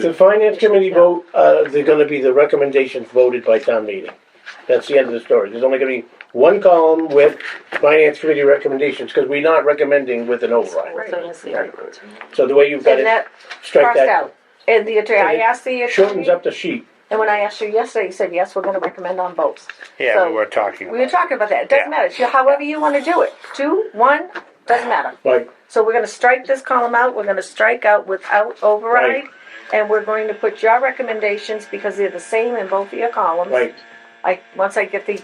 the Finance Committee vote, they're gonna be the recommendations voted by town meeting. That's the end of the story. There's only gonna be one column with Finance Committee recommendations, because we're not recommending with an override. So that's the Article 2. So the way you've got And it, that strike crossed that. out. And the attorney, I asked the Shortens attorney, up the sheet. and when I asked you yesterday, you said, yes, we're gonna recommend on both. Yeah, So, we were talking. We were talking about that, it doesn't Yeah. matter, It's however you wanna do it, 2, 1, doesn't matter. Right, So we're gonna strike this column out, we're gonna strike out without override, Right. and we're going to put your recommendations, because they're the same in both of your columns. right. Once I get the,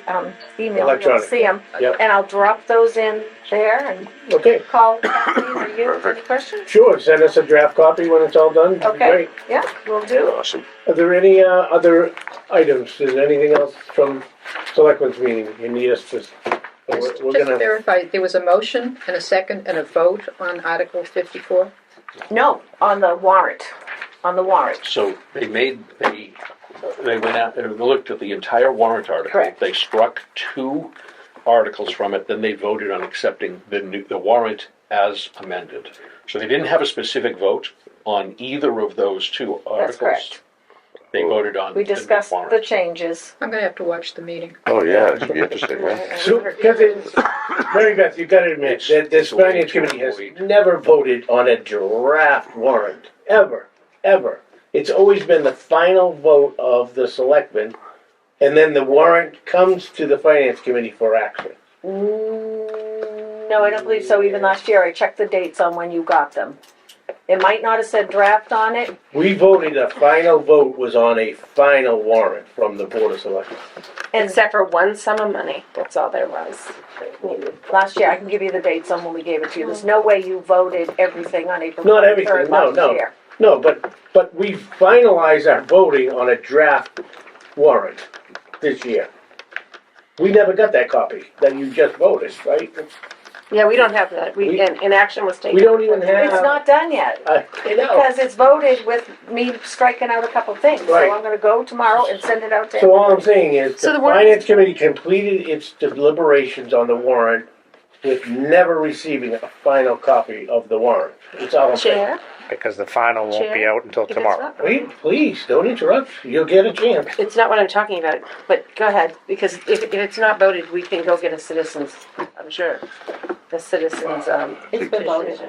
email, you'll Electronic. see them, Yep. and I'll drop those in there and Okay, call Kathleen or you, any questions? sure. Send us a draft copy when it's all done. That'd be Okay, great. yeah, we'll do. Awesome. Are there any other items? Is there anything else from Selectmen's meeting you need us to? We're Just to gonna. verify, there was a motion and a second and a vote on Article 54? No, on the warrant, So they went out and looked at the entire warrant article. Correct. They struck two articles from it, then they voted on accepting the warrant as amended. So they didn't have a specific vote on either of those two articles. That's correct. They voted on We the new discussed the warrant. changes. I'm gonna have to watch the meeting. Oh, yeah, it should be interesting, right? So, because Mary Beth, you gotta admit It's- that this it's a way finance to committee has avoid- never voted on a draft warrant, ever. It's always been the final vote of the selectmen, and then the warrant comes to the finance committee for action. No, I don't believe so, even last year, I checked the dates on when you got them. It might not have said draft on it, We voted, a final vote was on a final warrant from the Board of Selectmen. Except for one sum of money, that's all there was. last year, I can give you the dates on when we gave it to you, there's no way you voted everything on April Not 23rd everything, no, last no. year. No, but we finalized our voting on a draft warrant this year. We never got that copy that you just voted, right? Yeah, we don't have that, We- and action was taken. We don't even have. It's not done yet. I know. Because it's voted with me striking out a couple things, so Right. I'm gonna go tomorrow and send it out to So all I'm everybody. saying is, So the the warrant- finance committee completed its deliberations on the warrant with never receiving a final copy of the warrant. That's all I'm saying. Chair, Because the final won't be Chair, out until if it's tomorrow. not- Wait, please, don't interrupt. You'll get a chance. It's not what I'm talking about, but go ahead, because if it's not voted, we can go get a citizens, I'm sure. the citizens, It's been voted.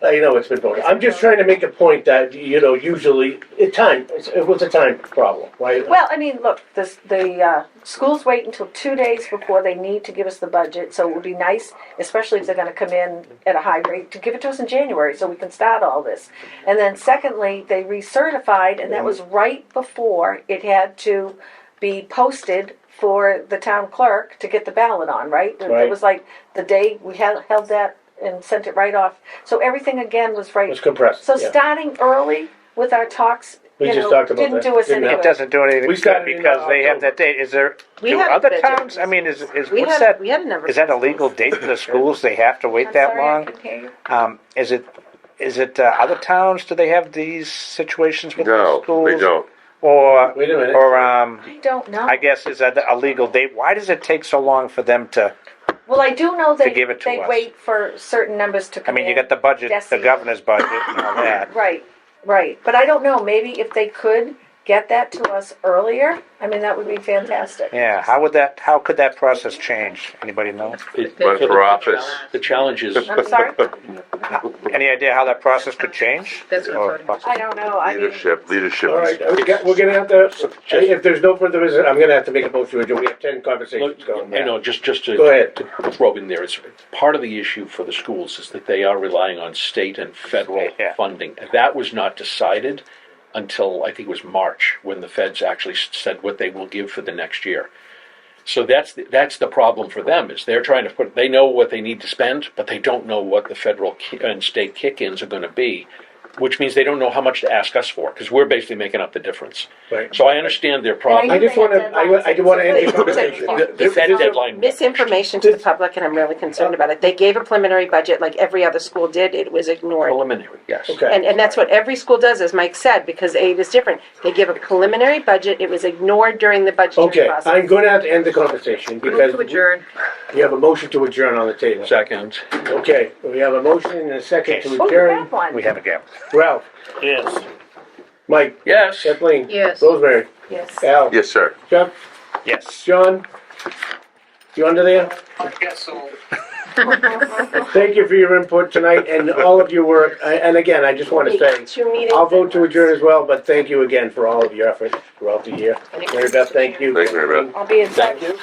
I know it's been voted. I'm just trying to make a point that, usually, it was a time problem, right? Well, I mean, look, the schools wait until 2 days before they need to give us the budget, so it would be nice, especially if they're gonna come in at a high rate, to give it to us in January so we can start all this. And then secondly, they recertified, and that was right before it had to be posted for the town clerk to get the ballot on, right? Right. It was like the day we held that and sent it right off. So everything again was right. It was compressed, So yeah. starting early with our talks, We just talked about didn't that. do us Didn't any help. It good. doesn't do anything We good started in because they have that date. We Do had other budget. towns, I mean, we what's had, that? we had a number. Is that a legal date for the schools? They have to wait I'm that sorry, I long? couldn't hear you. Is it other towns? Do they have these situations with the No, schools? they don't. Or Wait a minute. I don't know. I guess is that a legal date? Why does it take so long for them to? Well, I do know they give it to they us. wait for certain numbers to I come mean, you in. got the budget, the Desi. governor's budget, and all that. Right, right. But I don't know. Maybe if they could get that to us earlier, I mean, that would be fantastic. Yeah. How could that process change? Anybody know? Run for office. The challenge is, I'm sorry. Any idea how that process could change? That's what I'm Or- talking about. I don't know. I mean, Leadership. All right, we're gonna have to, if there's no further business, I'm gonna have to make a motion. We have 10 conversations going. I know, just to. Go ahead. To throw in there, it's part of the issue for the schools is that they are relying on state and federal Yeah. funding. That was not decided until I think it was March, when the feds actually said what they will give for the next year. So that's the problem for them, is they're trying to they know what they need to spend, but they don't know what the federal and state kick-ins are gonna be, which means they don't know how much to ask us for, because we're basically making up the difference. Right. So I understand their I problem. knew I just wanna, I do wanna end the conversation. The Fed deadline. Misinformation to the public, and I'm really concerned about it. They gave a preliminary budget like every other school did. It was ignored. Preliminary, yes. Okay. And that's what every school does, as Mike said, because aid is different. They give a preliminary budget. It was ignored during the budgetary Okay, process. I'm gonna have to end the conversation Move because to adjourn. you have a motion to adjourn on the table. Second. Okay, we have a motion and a second to oh, you adjourn. have one. We have a gap. Ralph, Yes. Mike, Yes. Kathleen. Yes. Rosemary, Yes. Al, Yes, sir. Chuck, Yes. John. You under there? I guess so. Thank you for your input tonight and all of your work. And again, I just want to say, 2 meetings. I'll vote to adjourn as well, but thank you again for all of your effort throughout the year. Mary Beth, thank you. Thank you, Mary Beth. I'll be in touch. Thank you.